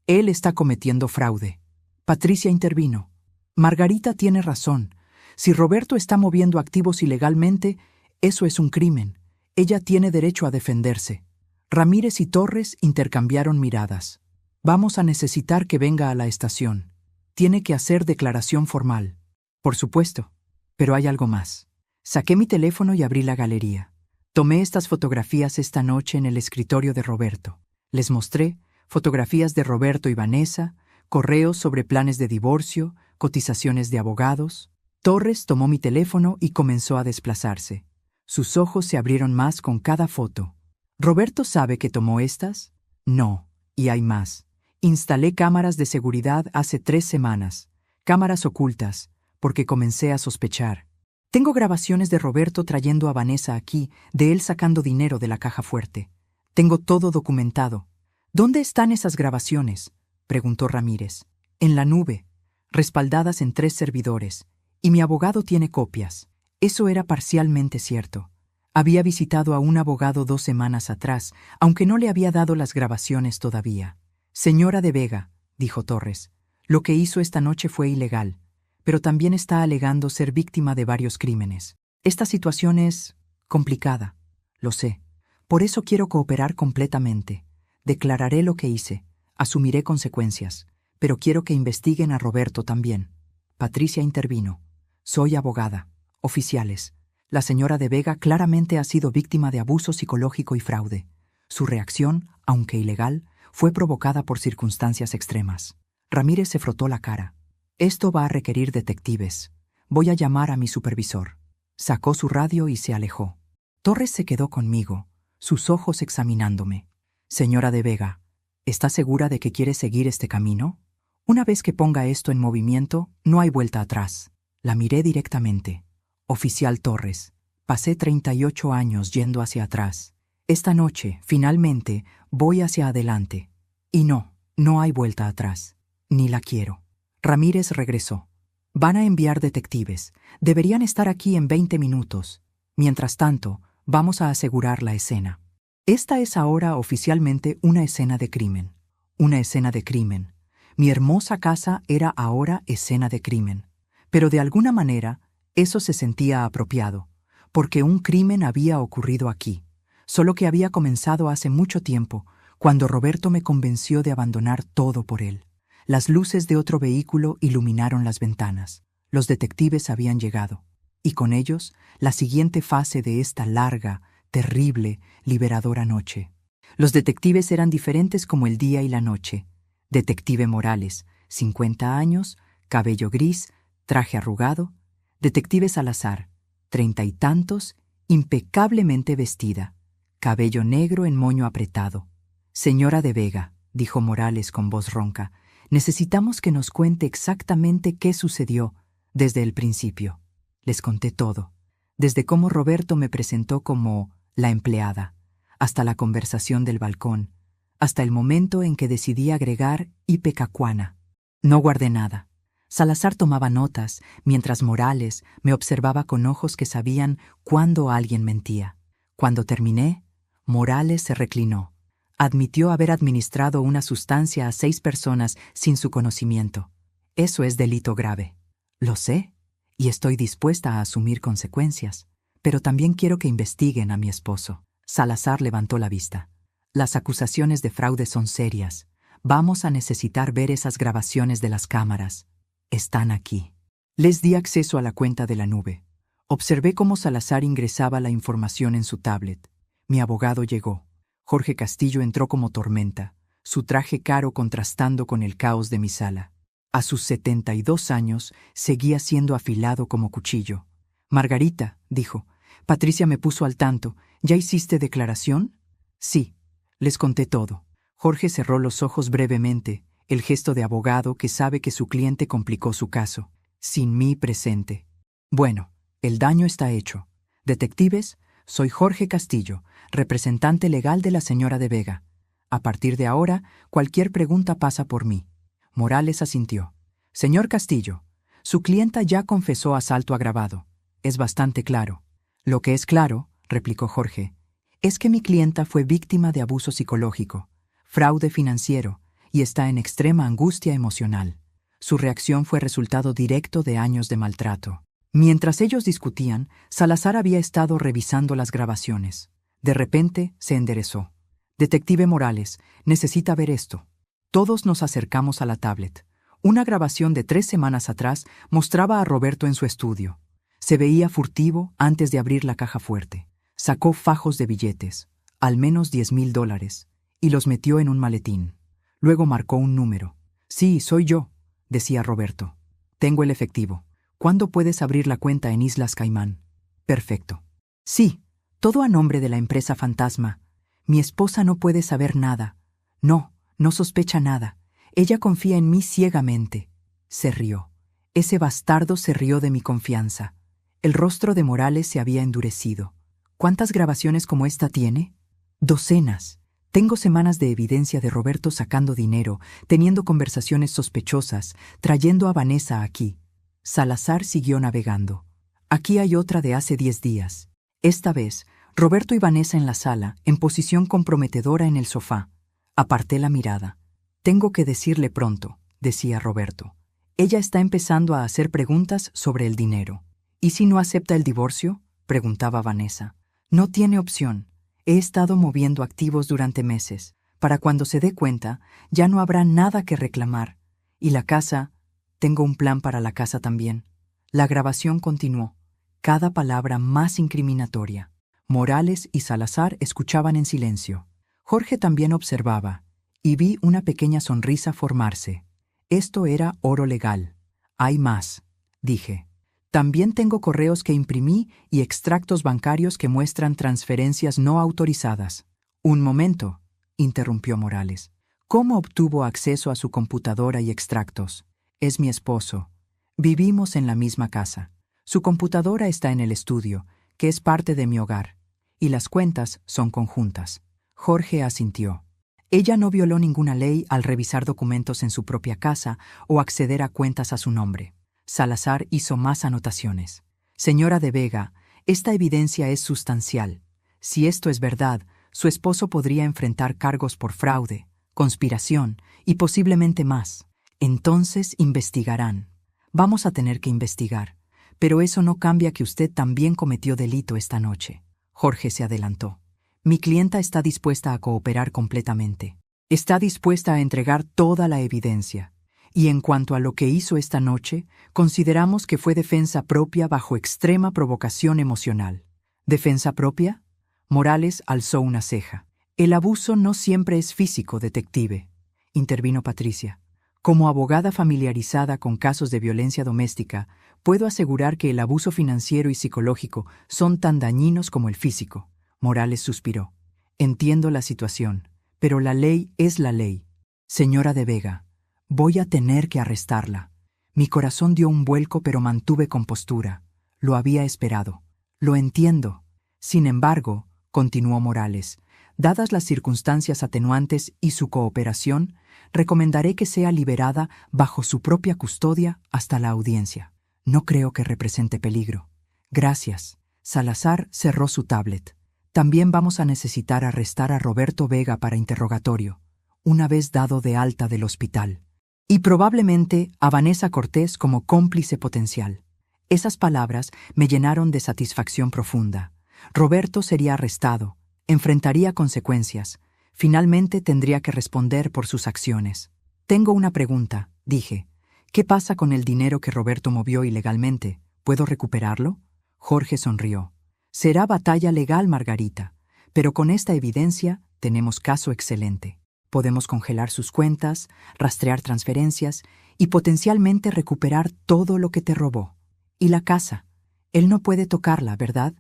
A: él está cometiendo fraude. Patricia intervino. Margarita tiene razón. Si Roberto está moviendo activos ilegalmente, eso es un crimen. Ella tiene derecho a defenderse. Ramírez y Torres intercambiaron miradas. Vamos a necesitar que venga a la estación. Tiene que hacer declaración formal. Por supuesto. Pero hay algo más. Saqué mi teléfono y abrí la galería. Tomé estas fotografías esta noche en el escritorio de Roberto. Les mostré fotografías de Roberto y Vanessa, correos sobre planes de divorcio, cotizaciones de abogados. Torres tomó mi teléfono y comenzó a desplazarse. Sus ojos se abrieron más con cada foto. ¿Roberto sabe que tomó estas? No, y hay más. Instalé cámaras de seguridad hace 3 semanas. Cámaras ocultas, porque comencé a sospechar. Tengo grabaciones de Roberto trayendo a Vanessa aquí, de él sacando dinero de la caja fuerte. Tengo todo documentado. ¿Dónde están esas grabaciones?, preguntó Ramírez. En la nube, respaldadas en 3 servidores, y mi abogado tiene copias. Eso era parcialmente cierto. Había visitado a un abogado 2 semanas atrás, aunque no le había dado las grabaciones todavía. Señora de Vega, dijo Torres, lo que hizo esta noche fue ilegal, pero también está alegando ser víctima de varios crímenes. Esta situación es complicada, lo sé. Por eso quiero cooperar completamente. Declararé lo que hice, asumiré consecuencias, pero quiero que investiguen a Roberto también. Patricia intervino. Soy abogada. Oficiales. La señora de Vega claramente ha sido víctima de abuso psicológico y fraude. Su reacción, aunque ilegal, fue provocada por circunstancias extremas. Ramírez se frotó la cara. Esto va a requerir detectives. Voy a llamar a mi supervisor. Sacó su radio y se alejó. Torres se quedó conmigo, sus ojos examinándome. Señora de Vega, ¿está segura de que quiere seguir este camino? Una vez que ponga esto en movimiento, no hay vuelta atrás. La miré directamente. Oficial Torres, pasé 38 años yendo hacia atrás. Esta noche, finalmente, voy hacia adelante. Y no hay vuelta atrás. Ni la quiero. Ramírez regresó. Van a enviar detectives. Deberían estar aquí en 20 minutos. Mientras tanto, vamos a asegurar la escena. Esta es ahora oficialmente una escena de crimen. Una escena de crimen. Mi hermosa casa era ahora escena de crimen. Pero de alguna manera, eso se sentía apropiado, porque un crimen había ocurrido aquí, solo que había comenzado hace mucho tiempo, cuando Roberto me convenció de abandonar todo por él. Las luces de otro vehículo iluminaron las ventanas. Los detectives habían llegado, y con ellos la siguiente fase de esta larga, terrible, liberadora noche. Los detectives eran diferentes como el día y la noche. Detective Morales, 50 años, cabello gris, traje arrugado. Detective Salazar, 30 y tantos, impecablemente vestida, cabello negro en moño apretado. Señora de Vega, dijo Morales con voz ronca, necesitamos que nos cuente exactamente qué sucedió desde el principio. Les conté todo, desde cómo Roberto me presentó como la empleada, hasta la conversación del balcón, hasta el momento en que decidí agregar Ipecacuana. No guardé nada. Salazar tomaba notas, mientras Morales me observaba con ojos que sabían cuándo alguien mentía. Cuando terminé, Morales se reclinó. Admitió haber administrado una sustancia a 6 personas sin su conocimiento. Eso es delito grave. Lo sé, y estoy dispuesta a asumir consecuencias, pero también quiero que investiguen a mi esposo. Salazar levantó la vista. Las acusaciones de fraude son serias. Vamos a necesitar ver esas grabaciones de las cámaras. Están aquí. Les di acceso a la cuenta de la nube. Observé cómo Salazar ingresaba la información en su tablet. Mi abogado llegó. Jorge Castillo entró como tormenta, su traje caro contrastando con el caos de mi sala. A sus 72 años, seguía siendo afilado como cuchillo. Margarita, dijo, Patricia me puso al tanto. ¿Ya hiciste declaración? Sí, les conté todo. Jorge cerró los ojos brevemente, el gesto de abogado que sabe que su cliente complicó su caso, sin mí presente. Bueno, el daño está hecho. Detectives, soy Jorge Castillo, representante legal de la señora de Vega. A partir de ahora, cualquier pregunta pasa por mí. Morales asintió. Señor Castillo, su clienta ya confesó asalto agravado. Es bastante claro. Lo que es claro, replicó Jorge, es que mi clienta fue víctima de abuso psicológico, fraude financiero, y está en extrema angustia emocional. Su reacción fue resultado directo de años de maltrato. Mientras ellos discutían, Salazar había estado revisando las grabaciones. De repente se enderezó. Detective Morales, necesita ver esto. Todos nos acercamos a la tablet. Una grabación de 3 semanas atrás mostraba a Roberto en su estudio. Se veía furtivo antes de abrir la caja fuerte. Sacó fajos de billetes, al menos $10,000, y los metió en un maletín. Luego marcó un número. Sí, soy yo, decía Roberto. Tengo el efectivo. ¿Cuándo puedes abrir la cuenta en Islas Caimán? Perfecto. Sí, todo a nombre de la empresa fantasma. Mi esposa no puede saber nada. No, no sospecha nada. Ella confía en mí ciegamente. Se rió. Ese bastardo se rió de mi confianza. El rostro de Morales se había endurecido. ¿Cuántas grabaciones como esta tiene? Docenas. Tengo semanas de evidencia de Roberto sacando dinero, teniendo conversaciones sospechosas, trayendo a Vanessa aquí. Salazar siguió navegando. Aquí hay otra de hace 10 días. Esta vez, Roberto y Vanessa en la sala, en posición comprometedora en el sofá. Aparté la mirada. Tengo que decirle pronto, decía Roberto. Ella está empezando a hacer preguntas sobre el dinero. ¿Y si no acepta el divorcio? Preguntaba Vanessa. No tiene opción. He estado moviendo activos durante meses. Para cuando se dé cuenta, ya no habrá nada que reclamar. Y la casa, tengo un plan para la casa también. La grabación continuó, cada palabra más incriminatoria. Morales y Salazar escuchaban en silencio. Jorge también observaba, y vi una pequeña sonrisa formarse. Esto era oro legal. Hay más, dije. También tengo correos que imprimí y extractos bancarios que muestran transferencias no autorizadas. Un momento, interrumpió Morales. ¿Cómo obtuvo acceso a su computadora y extractos? Es mi esposo. Vivimos en la misma casa. Su computadora está en el estudio, que es parte de mi hogar, y las cuentas son conjuntas. Jorge asintió. Ella no violó ninguna ley al revisar documentos en su propia casa o acceder a cuentas a su nombre. Salazar hizo más anotaciones. Señora de Vega, esta evidencia es sustancial. Si esto es verdad, su esposo podría enfrentar cargos por fraude, conspiración y posiblemente más. Entonces investigarán. Vamos a tener que investigar. Pero eso no cambia que usted también cometió delito esta noche. Jorge se adelantó. Mi clienta está dispuesta a cooperar completamente. Está dispuesta a entregar toda la evidencia. Y en cuanto a lo que hizo esta noche, consideramos que fue defensa propia bajo extrema provocación emocional. ¿Defensa propia? Morales alzó una ceja. El abuso no siempre es físico, detective, intervino Patricia. Como abogada familiarizada con casos de violencia doméstica, puedo asegurar que el abuso financiero y psicológico son tan dañinos como el físico. Morales suspiró. Entiendo la situación, pero la ley es la ley. Señora de Vega, voy a tener que arrestarla. Mi corazón dio un vuelco, pero mantuve compostura. Lo había esperado. Lo entiendo. Sin embargo, continuó Morales, dadas las circunstancias atenuantes y su cooperación, recomendaré que sea liberada bajo su propia custodia hasta la audiencia. No creo que represente peligro. Gracias. Salazar cerró su tablet. También vamos a necesitar arrestar a Roberto Vega para interrogatorio, una vez dado de alta del hospital. Y probablemente a Vanessa Cortés como cómplice potencial. Esas palabras me llenaron de satisfacción profunda. Roberto sería arrestado, enfrentaría consecuencias, finalmente tendría que responder por sus acciones. Tengo una pregunta, dije. ¿Qué pasa con el dinero que Roberto movió ilegalmente? ¿Puedo recuperarlo? Jorge sonrió. Será batalla legal, Margarita, pero con esta evidencia tenemos caso excelente. Podemos congelar sus cuentas, rastrear transferencias y potencialmente recuperar todo lo que te robó. ¿Y la casa? Él no puede tocarla, ¿verdad?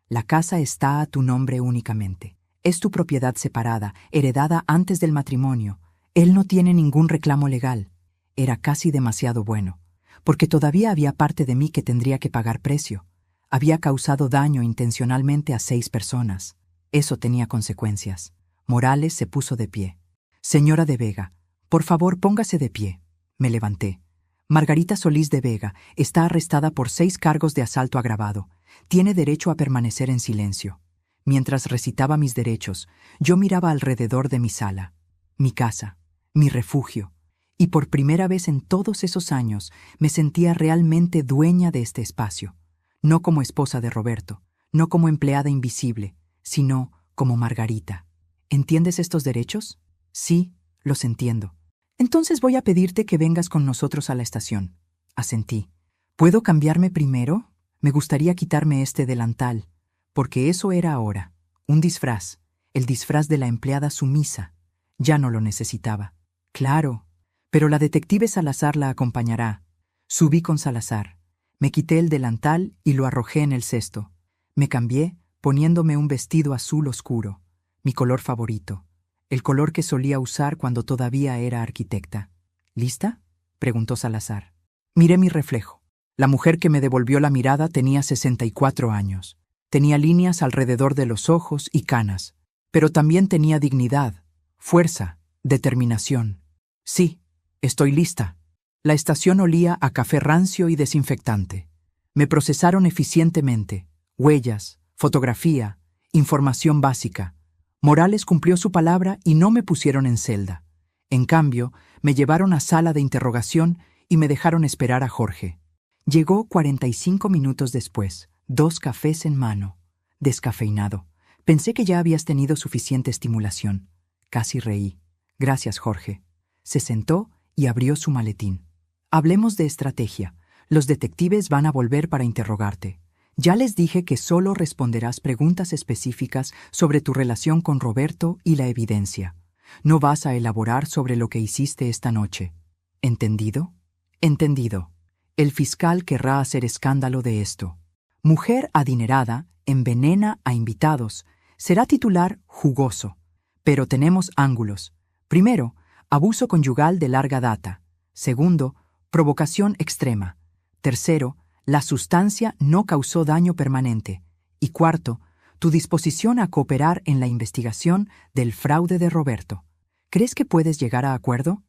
A: La casa está a tu nombre únicamente. Es tu propiedad separada, heredada antes del matrimonio. Él no tiene ningún reclamo legal. Era casi demasiado bueno, porque todavía había parte de mí que tendría que pagar precio. Había causado daño intencionalmente a 6 personas. Eso tenía consecuencias. Morales se puso de pie. Señora de Vega, por favor, póngase de pie. Me levanté. Margarita Solís de Vega está arrestada por 6 cargos de asalto agravado. Tiene derecho a permanecer en silencio. Mientras recitaba mis derechos, yo miraba alrededor de mi sala, mi casa, mi refugio, y por primera vez en todos esos años me sentía realmente dueña de este espacio. No como esposa de Roberto, no como empleada invisible, sino como Margarita. ¿Entiendes estos derechos? Sí, los entiendo. Entonces voy a pedirte que vengas con nosotros a la estación. Asentí. ¿Puedo cambiarme primero? Me gustaría quitarme este delantal, porque eso era ahora, un disfraz, el disfraz de la empleada sumisa. Ya no lo necesitaba. Claro, pero la detective Salazar la acompañará. Subí con Salazar. Me quité el delantal y lo arrojé en el cesto. Me cambié, poniéndome un vestido azul oscuro, mi color favorito, el color que solía usar cuando todavía era arquitecta. ¿Lista?, preguntó Salazar. Miré mi reflejo. La mujer que me devolvió la mirada tenía 64 años. Tenía líneas alrededor de los ojos y canas, pero también tenía dignidad, fuerza, determinación. Sí, estoy lista. La estación olía a café rancio y desinfectante. Me procesaron eficientemente. Huellas, fotografía, información básica. Morales cumplió su palabra y no me pusieron en celda. En cambio, me llevaron a sala de interrogación y me dejaron esperar a Jorge. Llegó 45 minutos después, 2 cafés en mano, descafeinado. Pensé que ya habías tenido suficiente estimulación. Casi reí. Gracias, Jorge. Se sentó y abrió su maletín. Hablemos de estrategia. Los detectives van a volver para interrogarte. Ya les dije que solo responderás preguntas específicas sobre tu relación con Roberto y la evidencia. No vas a elaborar sobre lo que hiciste esta noche. ¿Entendido? Entendido. El fiscal querrá hacer escándalo de esto. Mujer adinerada, envenena a invitados. Será titular jugoso. Pero tenemos ángulos. Primero, abuso conyugal de larga data. Segundo, provocación extrema. Tercero, la sustancia no causó daño permanente. Y cuarto, tu disposición a cooperar en la investigación del fraude de Roberto. ¿Crees que puedes llegar a acuerdo?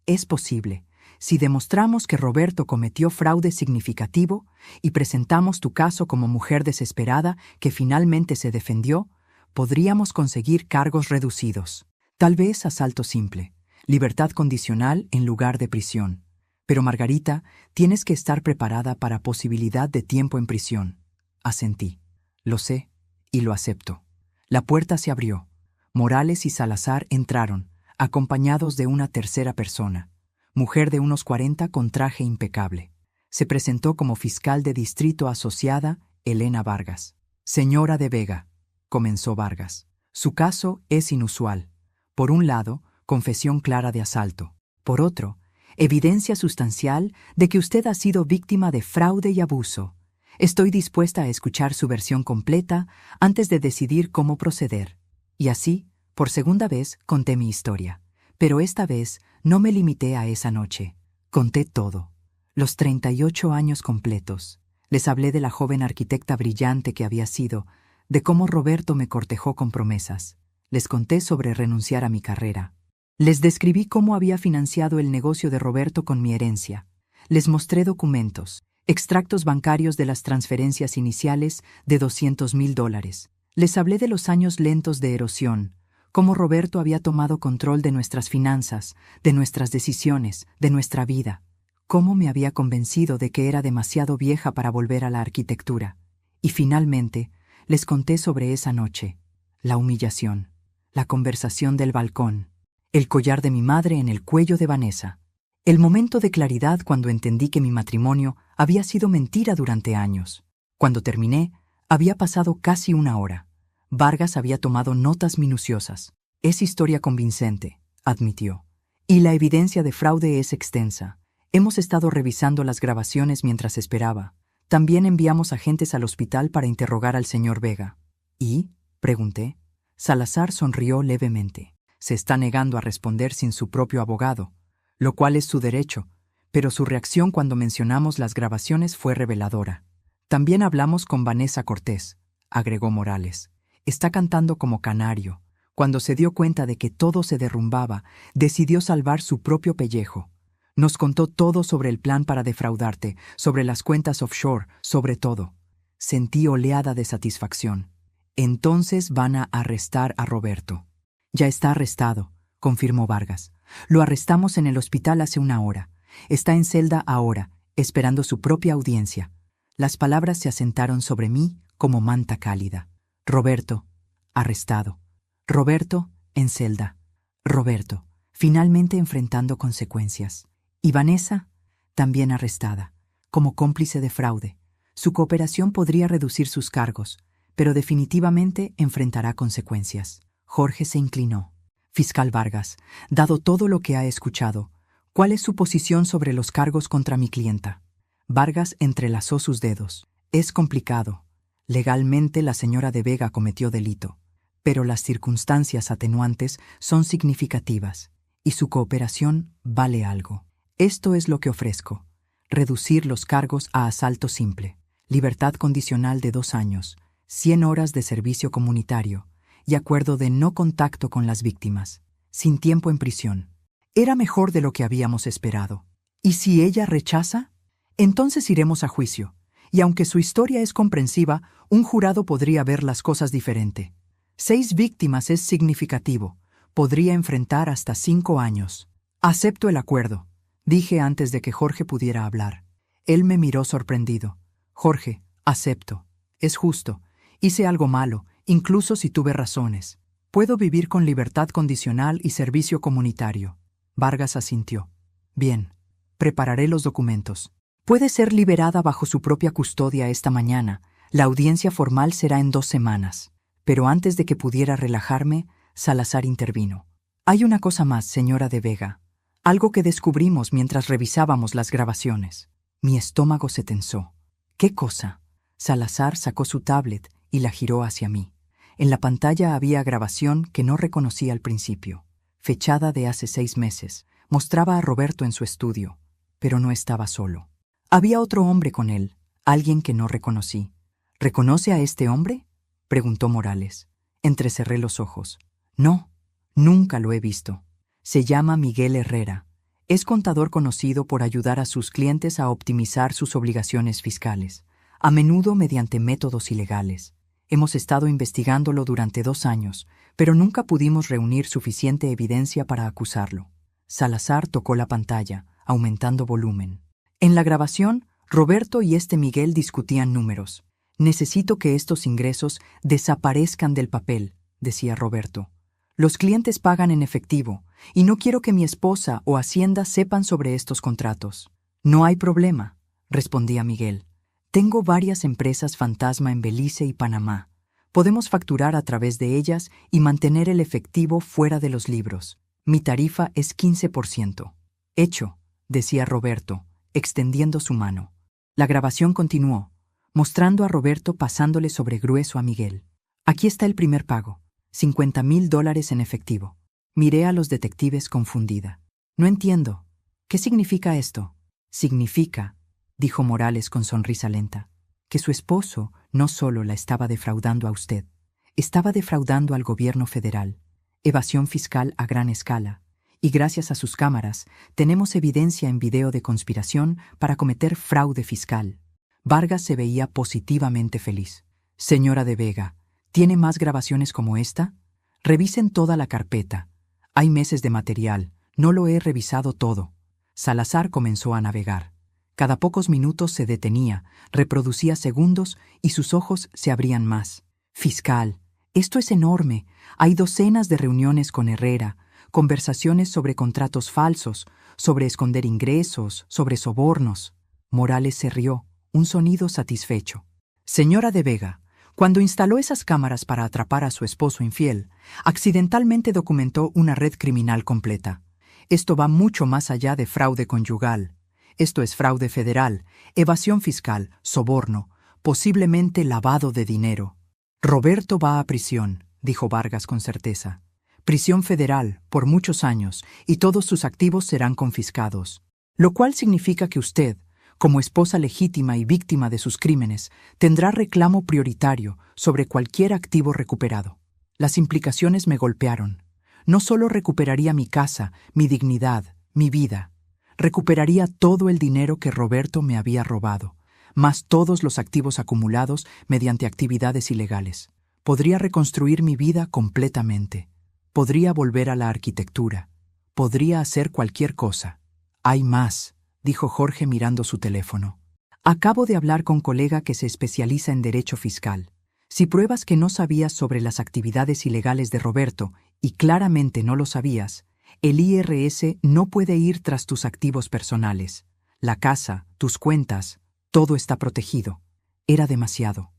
A: Es posible. Si demostramos que Roberto cometió fraude significativo y presentamos tu caso como mujer desesperada que finalmente se defendió, podríamos conseguir cargos reducidos. Tal vez asalto simple, libertad condicional en lugar de prisión. Pero Margarita, tienes que estar preparada para posibilidad de tiempo en prisión. Asentí. Lo sé y lo acepto. La puerta se abrió. Morales y Salazar entraron, acompañados de una tercera persona, mujer de unos 40 con traje impecable. Se presentó como fiscal de distrito asociada Elena Vargas. Señora de Vega, comenzó Vargas. Su caso es inusual. Por un lado, confesión clara de asalto. Por otro, evidencia sustancial de que usted ha sido víctima de fraude y abuso. Estoy dispuesta a escuchar su versión completa antes de decidir cómo proceder. Y así, por segunda vez, conté mi historia. Pero esta vez no me limité a esa noche. Conté todo. Los 38 años completos. Les hablé de la joven arquitecta brillante que había sido, de cómo Roberto me cortejó con promesas. Les conté sobre renunciar a mi carrera. Les describí cómo había financiado el negocio de Roberto con mi herencia. Les mostré documentos, extractos bancarios de las transferencias iniciales de $200,000. Les hablé de los años lentos de erosión, cómo Roberto había tomado control de nuestras finanzas, de nuestras decisiones, de nuestra vida, cómo me había convencido de que era demasiado vieja para volver a la arquitectura. Y finalmente, les conté sobre esa noche, la humillación, la conversación del balcón, el collar de mi madre en el cuello de Vanessa, el momento de claridad cuando entendí que mi matrimonio había sido mentira durante años. Cuando terminé, había pasado casi 1 hora. Vargas había tomado notas minuciosas. Es historia convincente, admitió. Y la evidencia de fraude es extensa. Hemos estado revisando las grabaciones mientras esperaba. También enviamos agentes al hospital para interrogar al señor Vega. ¿Y? Pregunté. Salazar sonrió levemente. Se está negando a responder sin su propio abogado, lo cual es su derecho, pero su reacción cuando mencionamos las grabaciones fue reveladora. También hablamos con Vanessa Cortés, agregó Morales. Está cantando como canario. Cuando se dio cuenta de que todo se derrumbaba, decidió salvar su propio pellejo. Nos contó todo sobre el plan para defraudarte, sobre las cuentas offshore, sobre todo. Sentí oleada de satisfacción. Entonces van a arrestar a Roberto. Ya está arrestado, confirmó Vargas. Lo arrestamos en el hospital hace 1 hora. Está en celda ahora, esperando su propia audiencia. Las palabras se asentaron sobre mí como manta cálida. Roberto, arrestado. Roberto, en celda. Roberto, finalmente enfrentando consecuencias. Y Vanessa, también arrestada, como cómplice de fraude. Su cooperación podría reducir sus cargos, pero definitivamente enfrentará consecuencias. Jorge se inclinó. Fiscal Vargas, dado todo lo que ha escuchado, ¿cuál es su posición sobre los cargos contra mi clienta? Vargas entrelazó sus dedos. Es complicado. Legalmente la señora de Vega cometió delito, pero las circunstancias atenuantes son significativas y su cooperación vale algo. Esto es lo que ofrezco. Reducir los cargos a asalto simple, libertad condicional de 2 años, 100 horas de servicio comunitario y acuerdo de no contacto con las víctimas, sin tiempo en prisión. Era mejor de lo que habíamos esperado. ¿Y si ella rechaza? Entonces iremos a juicio, y aunque su historia es comprensiva, un jurado podría ver las cosas diferente. 6 víctimas es significativo. Podría enfrentar hasta 5 años. Acepto el acuerdo, dije antes de que Jorge pudiera hablar. Él me miró sorprendido. Jorge, acepto. Es justo. Hice algo malo, incluso si tuve razones. Puedo vivir con libertad condicional y servicio comunitario. Vargas asintió. Bien. Prepararé los documentos. Puede ser liberada bajo su propia custodia esta mañana. La audiencia formal será en 2 semanas. Pero antes de que pudiera relajarme, Salazar intervino. Hay una cosa más, señora de Vega. Algo que descubrimos mientras revisábamos las grabaciones. Mi estómago se tensó. ¿Qué cosa? Salazar sacó su tablet y la giró hacia mí. En la pantalla había grabación que no reconocí al principio. Fechada de hace 6 meses. Mostraba a Roberto en su estudio, pero no estaba solo. Había otro hombre con él, alguien que no reconocí. ¿Reconoce a este hombre?, preguntó Morales. Entrecerré los ojos. No, nunca lo he visto. Se llama Miguel Herrera. Es contador conocido por ayudar a sus clientes a optimizar sus obligaciones fiscales, a menudo mediante métodos ilegales. Hemos estado investigándolo durante 2 años, pero nunca pudimos reunir suficiente evidencia para acusarlo. Salazar tocó la pantalla, aumentando volumen. En la grabación, Roberto y Miguel discutían números. Necesito que estos ingresos desaparezcan del papel, decía Roberto. Los clientes pagan en efectivo, y no quiero que mi esposa o Hacienda sepan sobre estos contratos. No hay problema, respondía Miguel. Tengo varias empresas fantasma en Belice y Panamá. Podemos facturar a través de ellas y mantener el efectivo fuera de los libros. Mi tarifa es 15%. Hecho, decía Roberto, extendiendo su mano. La grabación continuó, mostrando a Roberto pasándole sobre grueso a Miguel. Aquí está el primer pago, $50,000 en efectivo. Miré a los detectives confundida. No entiendo. ¿Qué significa esto? Significa, dijo Morales con sonrisa lenta, que su esposo no solo la estaba defraudando a usted, estaba defraudando al gobierno federal. Evasión fiscal a gran escala. Y gracias a sus cámaras, tenemos evidencia en video de conspiración para cometer fraude fiscal. Vargas se veía positivamente feliz. Señora de Vega, ¿tiene más grabaciones como esta? Revisen toda la carpeta. Hay meses de material, no lo he revisado todo. Salazar comenzó a navegar. Cada pocos minutos se detenía, reproducía segundos y sus ojos se abrían más. Fiscal, esto es enorme. Hay docenas de reuniones con Herrera, conversaciones sobre contratos falsos, sobre esconder ingresos, sobre sobornos. Morales se rió, un sonido satisfecho. Señora de Vega, cuando instaló esas cámaras para atrapar a su esposo infiel, accidentalmente documentó una red criminal completa. Esto va mucho más allá de fraude conyugal. Esto es fraude federal, evasión fiscal, soborno, posiblemente lavado de dinero. Roberto va a prisión, dijo Vargas con certeza. Prisión federal, por muchos años, y todos sus activos serán confiscados. Lo cual significa que usted, como esposa legítima y víctima de sus crímenes, tendrá reclamo prioritario sobre cualquier activo recuperado. Las implicaciones me golpearon. No solo recuperaría mi casa, mi dignidad, mi vida. Recuperaría todo el dinero que Roberto me había robado, más todos los activos acumulados mediante actividades ilegales. Podría reconstruir mi vida completamente. Podría volver a la arquitectura. Podría hacer cualquier cosa. Hay más, dijo Jorge mirando su teléfono. Acabo de hablar con colega que se especializa en derecho fiscal. Si pruebas que no sabías sobre las actividades ilegales de Roberto, y claramente no lo sabías, el IRS no puede ir tras tus activos personales. La casa, tus cuentas, todo está protegido. Era demasiado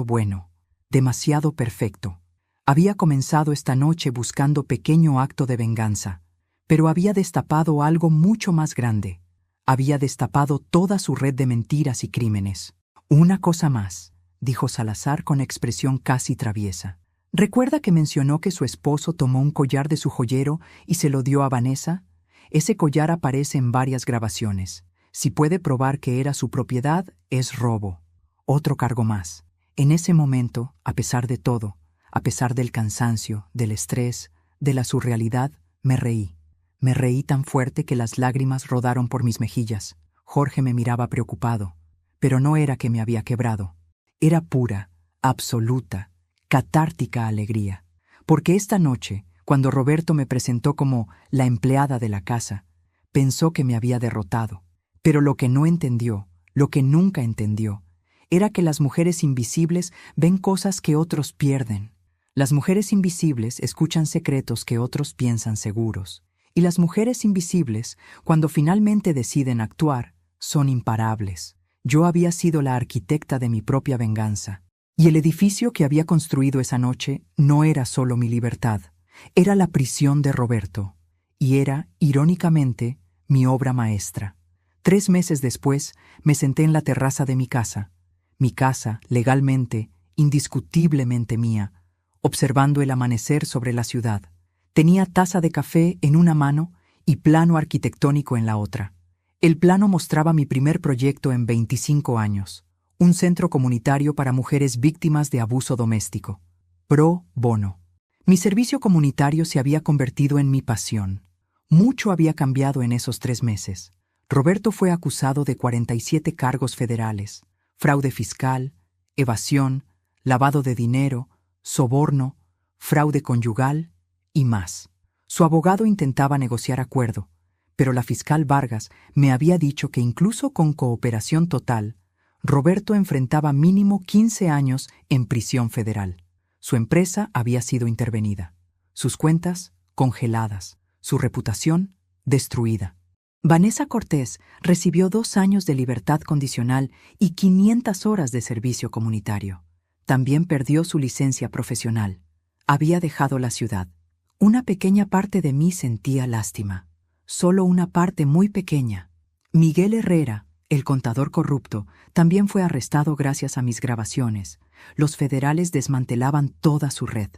A: bueno, demasiado perfecto. Había comenzado esta noche buscando pequeño acto de venganza, pero había destapado algo mucho más grande, Había destapado toda su red de mentiras y crímenes. Una cosa más, dijo Salazar con expresión casi traviesa. ¿Recuerda que mencionó que su esposo tomó un collar de su joyero y se lo dio a Vanessa? Ese collar aparece en varias grabaciones. Si puede probar que era su propiedad, es robo. Otro cargo más. En ese momento, a pesar de todo, a pesar del cansancio, del estrés, de la surrealidad, me reí. Me reí tan fuerte que las lágrimas rodaron por mis mejillas. Jorge me miraba preocupado, pero no era que me había quebrado. Era pura, absoluta, catártica alegría. Porque esta noche, cuando Roberto me presentó como la empleada de la casa, pensó que me había derrotado. Pero lo que no entendió, lo que nunca entendió, era que las mujeres invisibles ven cosas que otros pierden. Las mujeres invisibles escuchan secretos que otros piensan seguros. Y las mujeres invisibles, cuando finalmente deciden actuar, son imparables. Yo había sido la arquitecta de mi propia venganza. Y el edificio que había construido esa noche no era solo mi libertad, era la prisión de Roberto. Y era, irónicamente, mi obra maestra. 3 meses después, me senté en la terraza de mi casa, legalmente, indiscutiblemente mía, observando el amanecer sobre la ciudad. Tenía taza de café en una mano y plano arquitectónico en la otra. El plano mostraba mi primer proyecto en 25 años, un centro comunitario para mujeres víctimas de abuso doméstico. Pro bono. Mi servicio comunitario se había convertido en mi pasión. Mucho había cambiado en esos 3 meses. Roberto fue acusado de 47 cargos federales: fraude fiscal, evasión, lavado de dinero, soborno, fraude conyugal y más. Su abogado intentaba negociar acuerdo, pero la fiscal Vargas me había dicho que incluso con cooperación total, Roberto enfrentaba mínimo 15 años en prisión federal. Su empresa había sido intervenida, sus cuentas congeladas, su reputación destruida. Vanessa Cortés recibió 2 años de libertad condicional y 500 horas de servicio comunitario. También perdió su licencia profesional. Había dejado la ciudad. Una pequeña parte de mí sentía lástima. Solo una parte muy pequeña. Miguel Herrera, el contador corrupto, también fue arrestado gracias a mis grabaciones. Los federales desmantelaban toda su red.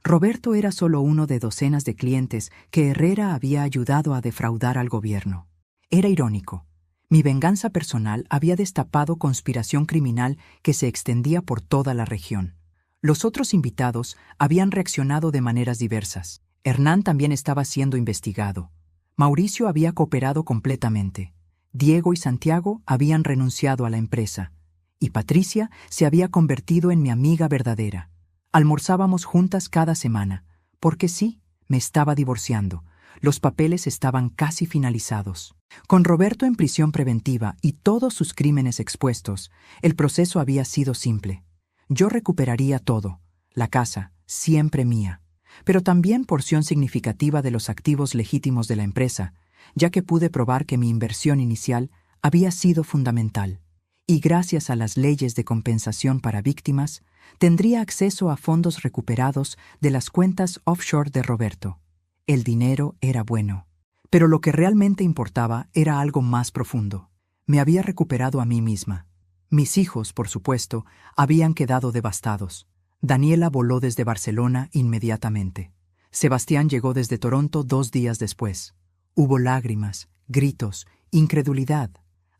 A: Roberto era solo uno de docenas de clientes que Herrera había ayudado a defraudar al gobierno. Era irónico. Mi venganza personal había destapado conspiración criminal que se extendía por toda la región. Los otros invitados habían reaccionado de maneras diversas. Hernán también estaba siendo investigado. Mauricio había cooperado completamente. Diego y Santiago habían renunciado a la empresa. Y Patricia se había convertido en mi amiga verdadera. Almorzábamos juntas cada semana, porque sí, me estaba divorciando. Los papeles estaban casi finalizados. Con Roberto en prisión preventiva y todos sus crímenes expuestos, el proceso había sido simple. Yo recuperaría todo, la casa, siempre mía, pero también porción significativa de los activos legítimos de la empresa, ya que pude probar que mi inversión inicial había sido fundamental. Y gracias a las leyes de compensación para víctimas, tendría acceso a fondos recuperados de las cuentas offshore de Roberto. El dinero era bueno, pero lo que realmente importaba era algo más profundo. Me había recuperado a mí misma. Mis hijos, por supuesto, habían quedado devastados. Daniela voló desde Barcelona inmediatamente. Sebastián llegó desde Toronto 2 días después. Hubo lágrimas, gritos, incredulidad.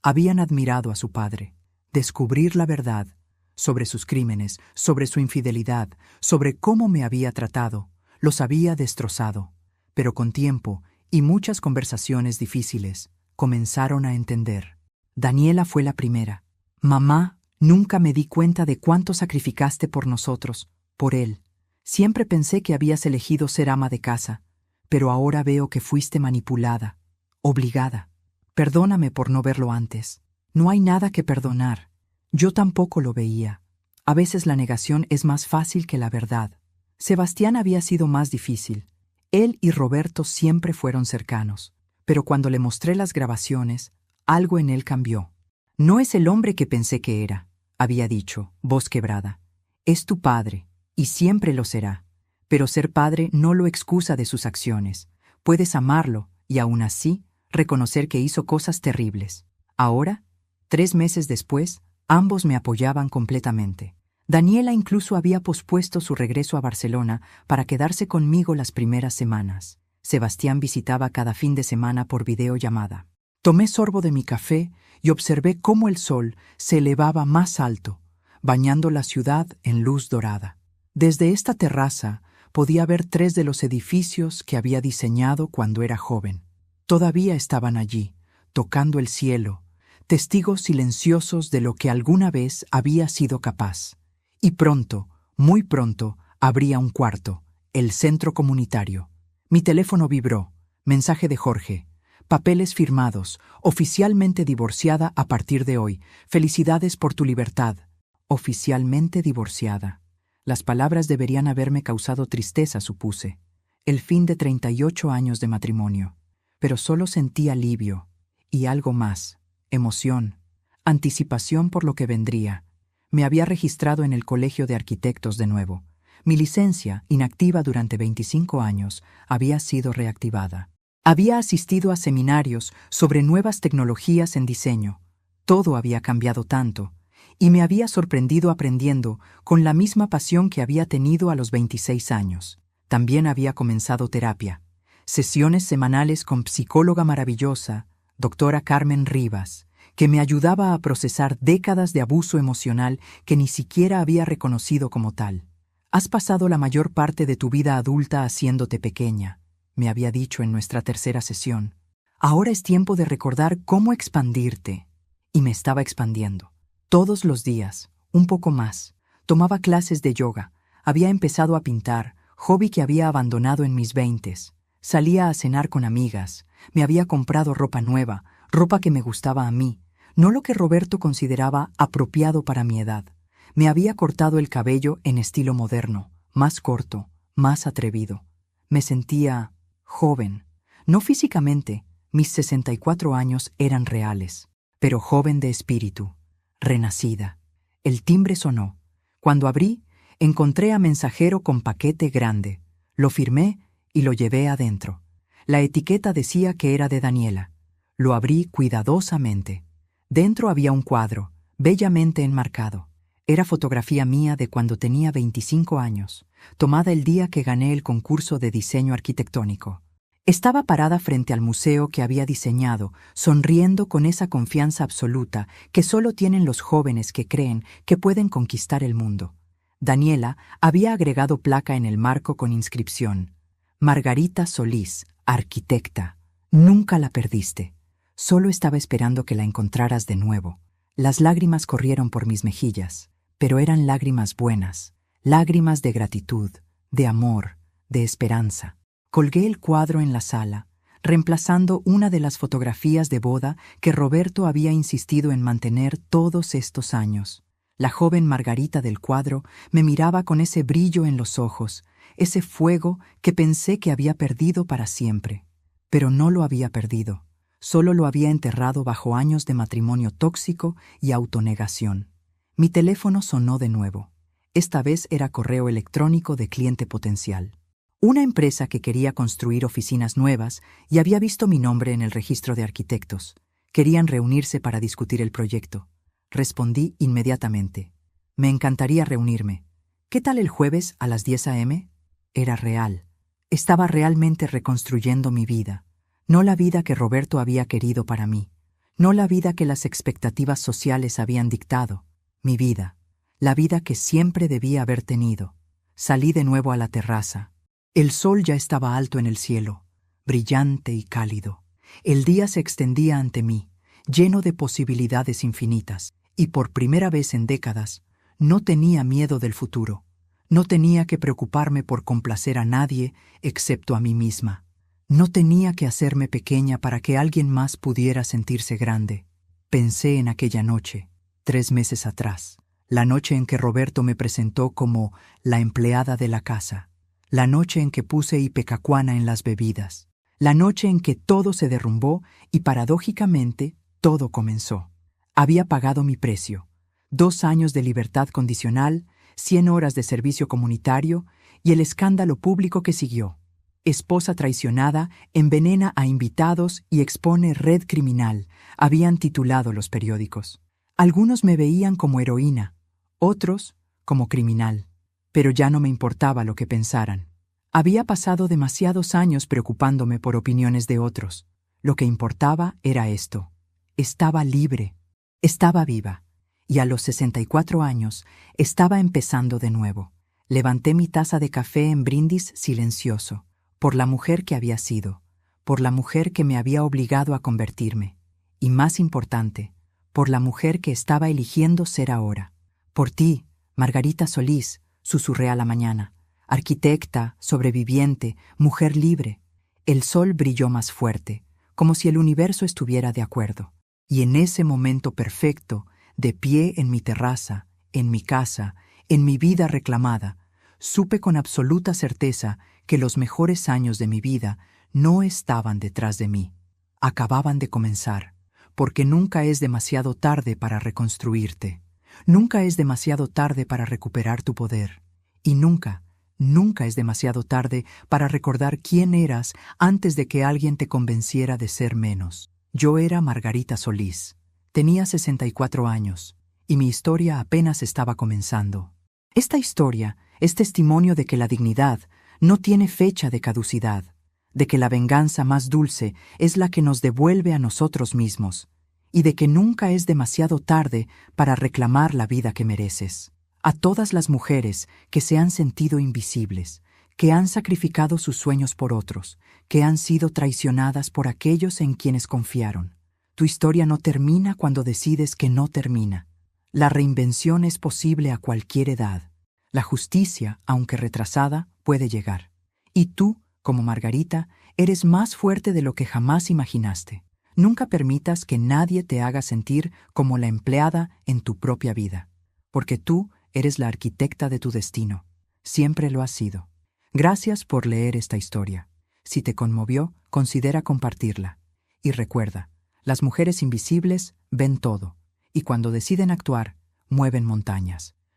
A: Habían admirado a su padre. Descubrir la verdad sobre sus crímenes, sobre su infidelidad, sobre cómo me había tratado, los había destrozado. Pero con tiempo y muchas conversaciones difíciles, comenzaron a entender. Daniela fue la primera. Mamá, nunca me di cuenta de cuánto sacrificaste por nosotros, por él. Siempre pensé que habías elegido ser ama de casa, pero ahora veo que fuiste manipulada, obligada. Perdóname por no verlo antes. No hay nada que perdonar. Yo tampoco lo veía. A veces la negación es más fácil que la verdad. Sebastián había sido más difícil. Él y Roberto siempre fueron cercanos, pero cuando le mostré las grabaciones, algo en él cambió. No es el hombre que pensé que era, había dicho, voz quebrada. Es tu padre, y siempre lo será. Pero ser padre no lo excusa de sus acciones. Puedes amarlo y aún así reconocer que hizo cosas terribles. Ahora, 3 meses después, ambos me apoyaban completamente. Daniela incluso había pospuesto su regreso a Barcelona para quedarse conmigo las primeras semanas. Sebastián visitaba cada fin de semana por videollamada. Tomé sorbo de mi café y observé cómo el sol se elevaba más alto, bañando la ciudad en luz dorada. Desde esta terraza podía ver 3 de los edificios que había diseñado cuando era joven. Todavía estaban allí, tocando el cielo, testigos silenciosos de lo que alguna vez había sido capaz. Y pronto, muy pronto, abría un cuarto, el centro comunitario. Mi teléfono vibró. Mensaje de Jorge. Papeles firmados. Oficialmente divorciada a partir de hoy. Felicidades por tu libertad. Oficialmente divorciada. Las palabras deberían haberme causado tristeza, supuse. El fin de 38 años de matrimonio. Pero solo sentí alivio. Y algo más. Emoción. Anticipación por lo que vendría. Me había registrado en el Colegio de Arquitectos de nuevo. Mi licencia, inactiva durante 25 años, había sido reactivada. Había asistido a seminarios sobre nuevas tecnologías en diseño. Todo había cambiado tanto, y me había sorprendido aprendiendo con la misma pasión que había tenido a los 26 años. También había comenzado terapia. Sesiones semanales con psicóloga maravillosa, doctora Carmen Rivas, que me ayudaba a procesar décadas de abuso emocional que ni siquiera había reconocido como tal. Has pasado la mayor parte de tu vida adulta haciéndote pequeña, me había dicho en nuestra tercera sesión. Ahora es tiempo de recordar cómo expandirte. Y me estaba expandiendo. Todos los días, un poco más. Tomaba clases de yoga. Había empezado a pintar, hobby que había abandonado en mis 20s. Salía a cenar con amigas. Me había comprado ropa nueva, ropa que me gustaba a mí. No lo que Roberto consideraba apropiado para mi edad. Me había cortado el cabello en estilo moderno, más corto, más atrevido. Me sentía joven. No físicamente, mis 64 años eran reales, pero joven de espíritu, renacida. El timbre sonó. Cuando abrí, encontré a mensajero con paquete grande. Lo firmé y lo llevé adentro. La etiqueta decía que era de Daniela. Lo abrí cuidadosamente. Dentro había un cuadro, bellamente enmarcado. Era fotografía mía de cuando tenía 25 años, tomada el día que gané el concurso de diseño arquitectónico. Estaba parada frente al museo que había diseñado, sonriendo con esa confianza absoluta que solo tienen los jóvenes que creen que pueden conquistar el mundo. Daniela había agregado placa en el marco con inscripción: Margarita Solís, arquitecta. Nunca la perdiste. Solo estaba esperando que la encontraras de nuevo. Las lágrimas corrieron por mis mejillas, pero eran lágrimas buenas, lágrimas de gratitud, de amor, de esperanza. Colgué el cuadro en la sala, reemplazando una de las fotografías de boda que Roberto había insistido en mantener todos estos años. La joven Margarita del cuadro me miraba con ese brillo en los ojos, ese fuego que pensé que había perdido para siempre. Pero no lo había perdido. Solo lo había enterrado bajo años de matrimonio tóxico y autonegación. Mi teléfono sonó de nuevo. Esta vez era correo electrónico de cliente potencial. Una empresa que quería construir oficinas nuevas y había visto mi nombre en el registro de arquitectos. Querían reunirse para discutir el proyecto. Respondí inmediatamente. Me encantaría reunirme. ¿Qué tal el jueves a las 10 a.m.? Era real. Estaba realmente reconstruyendo mi vida. No la vida que Roberto había querido para mí. No la vida que las expectativas sociales habían dictado. Mi vida. La vida que siempre debía haber tenido. Salí de nuevo a la terraza. El sol ya estaba alto en el cielo, brillante y cálido. El día se extendía ante mí, lleno de posibilidades infinitas, y por primera vez en décadas, no tenía miedo del futuro. No tenía que preocuparme por complacer a nadie excepto a mí misma. No tenía que hacerme pequeña para que alguien más pudiera sentirse grande. Pensé en aquella noche, 3 meses atrás, la noche en que Roberto me presentó como la empleada de la casa, la noche en que puse ipecacuana en las bebidas, la noche en que todo se derrumbó y paradójicamente todo comenzó. Había pagado mi precio, 2 años de libertad condicional, 100 horas de servicio comunitario y el escándalo público que siguió. Esposa traicionada, envenena a invitados y expone red criminal, habían titulado los periódicos. Algunos me veían como heroína, otros como criminal, pero ya no me importaba lo que pensaran. Había pasado demasiados años preocupándome por opiniones de otros. Lo que importaba era esto. Estaba libre, estaba viva, y a los 64 años estaba empezando de nuevo. Levanté mi taza de café en brindis silencioso, por la mujer que había sido, por la mujer que me había obligado a convertirme, y más importante, por la mujer que estaba eligiendo ser ahora. Por ti, Margarita Solís, susurré a la mañana. Arquitecta, sobreviviente, mujer libre. El sol brilló más fuerte, como si el universo estuviera de acuerdo. Y en ese momento perfecto, de pie en mi terraza, en mi casa, en mi vida reclamada, supe con absoluta certeza que los mejores años de mi vida no estaban detrás de mí. Acababan de comenzar, porque nunca es demasiado tarde para reconstruirte. Nunca es demasiado tarde para recuperar tu poder. Y nunca es demasiado tarde para recordar quién eras antes de que alguien te convenciera de ser menos. Yo era Margarita Solís. Tenía 64 años, y mi historia apenas estaba comenzando. Esta historia es testimonio de que la dignidad no tiene fecha de caducidad, de que la venganza más dulce es la que nos devuelve a nosotros mismos, y de que nunca es demasiado tarde para reclamar la vida que mereces. A todas las mujeres que se han sentido invisibles, que han sacrificado sus sueños por otros, que han sido traicionadas por aquellos en quienes confiaron. Tu historia no termina cuando decides que no termina. La reinvención es posible a cualquier edad. La justicia, aunque retrasada, puede llegar. Y tú, como Margarita, eres más fuerte de lo que jamás imaginaste. Nunca permitas que nadie te haga sentir como la empleada en tu propia vida, porque tú eres la arquitecta de tu destino. Siempre lo has sido. Gracias por leer esta historia. Si te conmovió, considera compartirla. Y recuerda, las mujeres invisibles ven todo, y cuando deciden actuar, mueven montañas.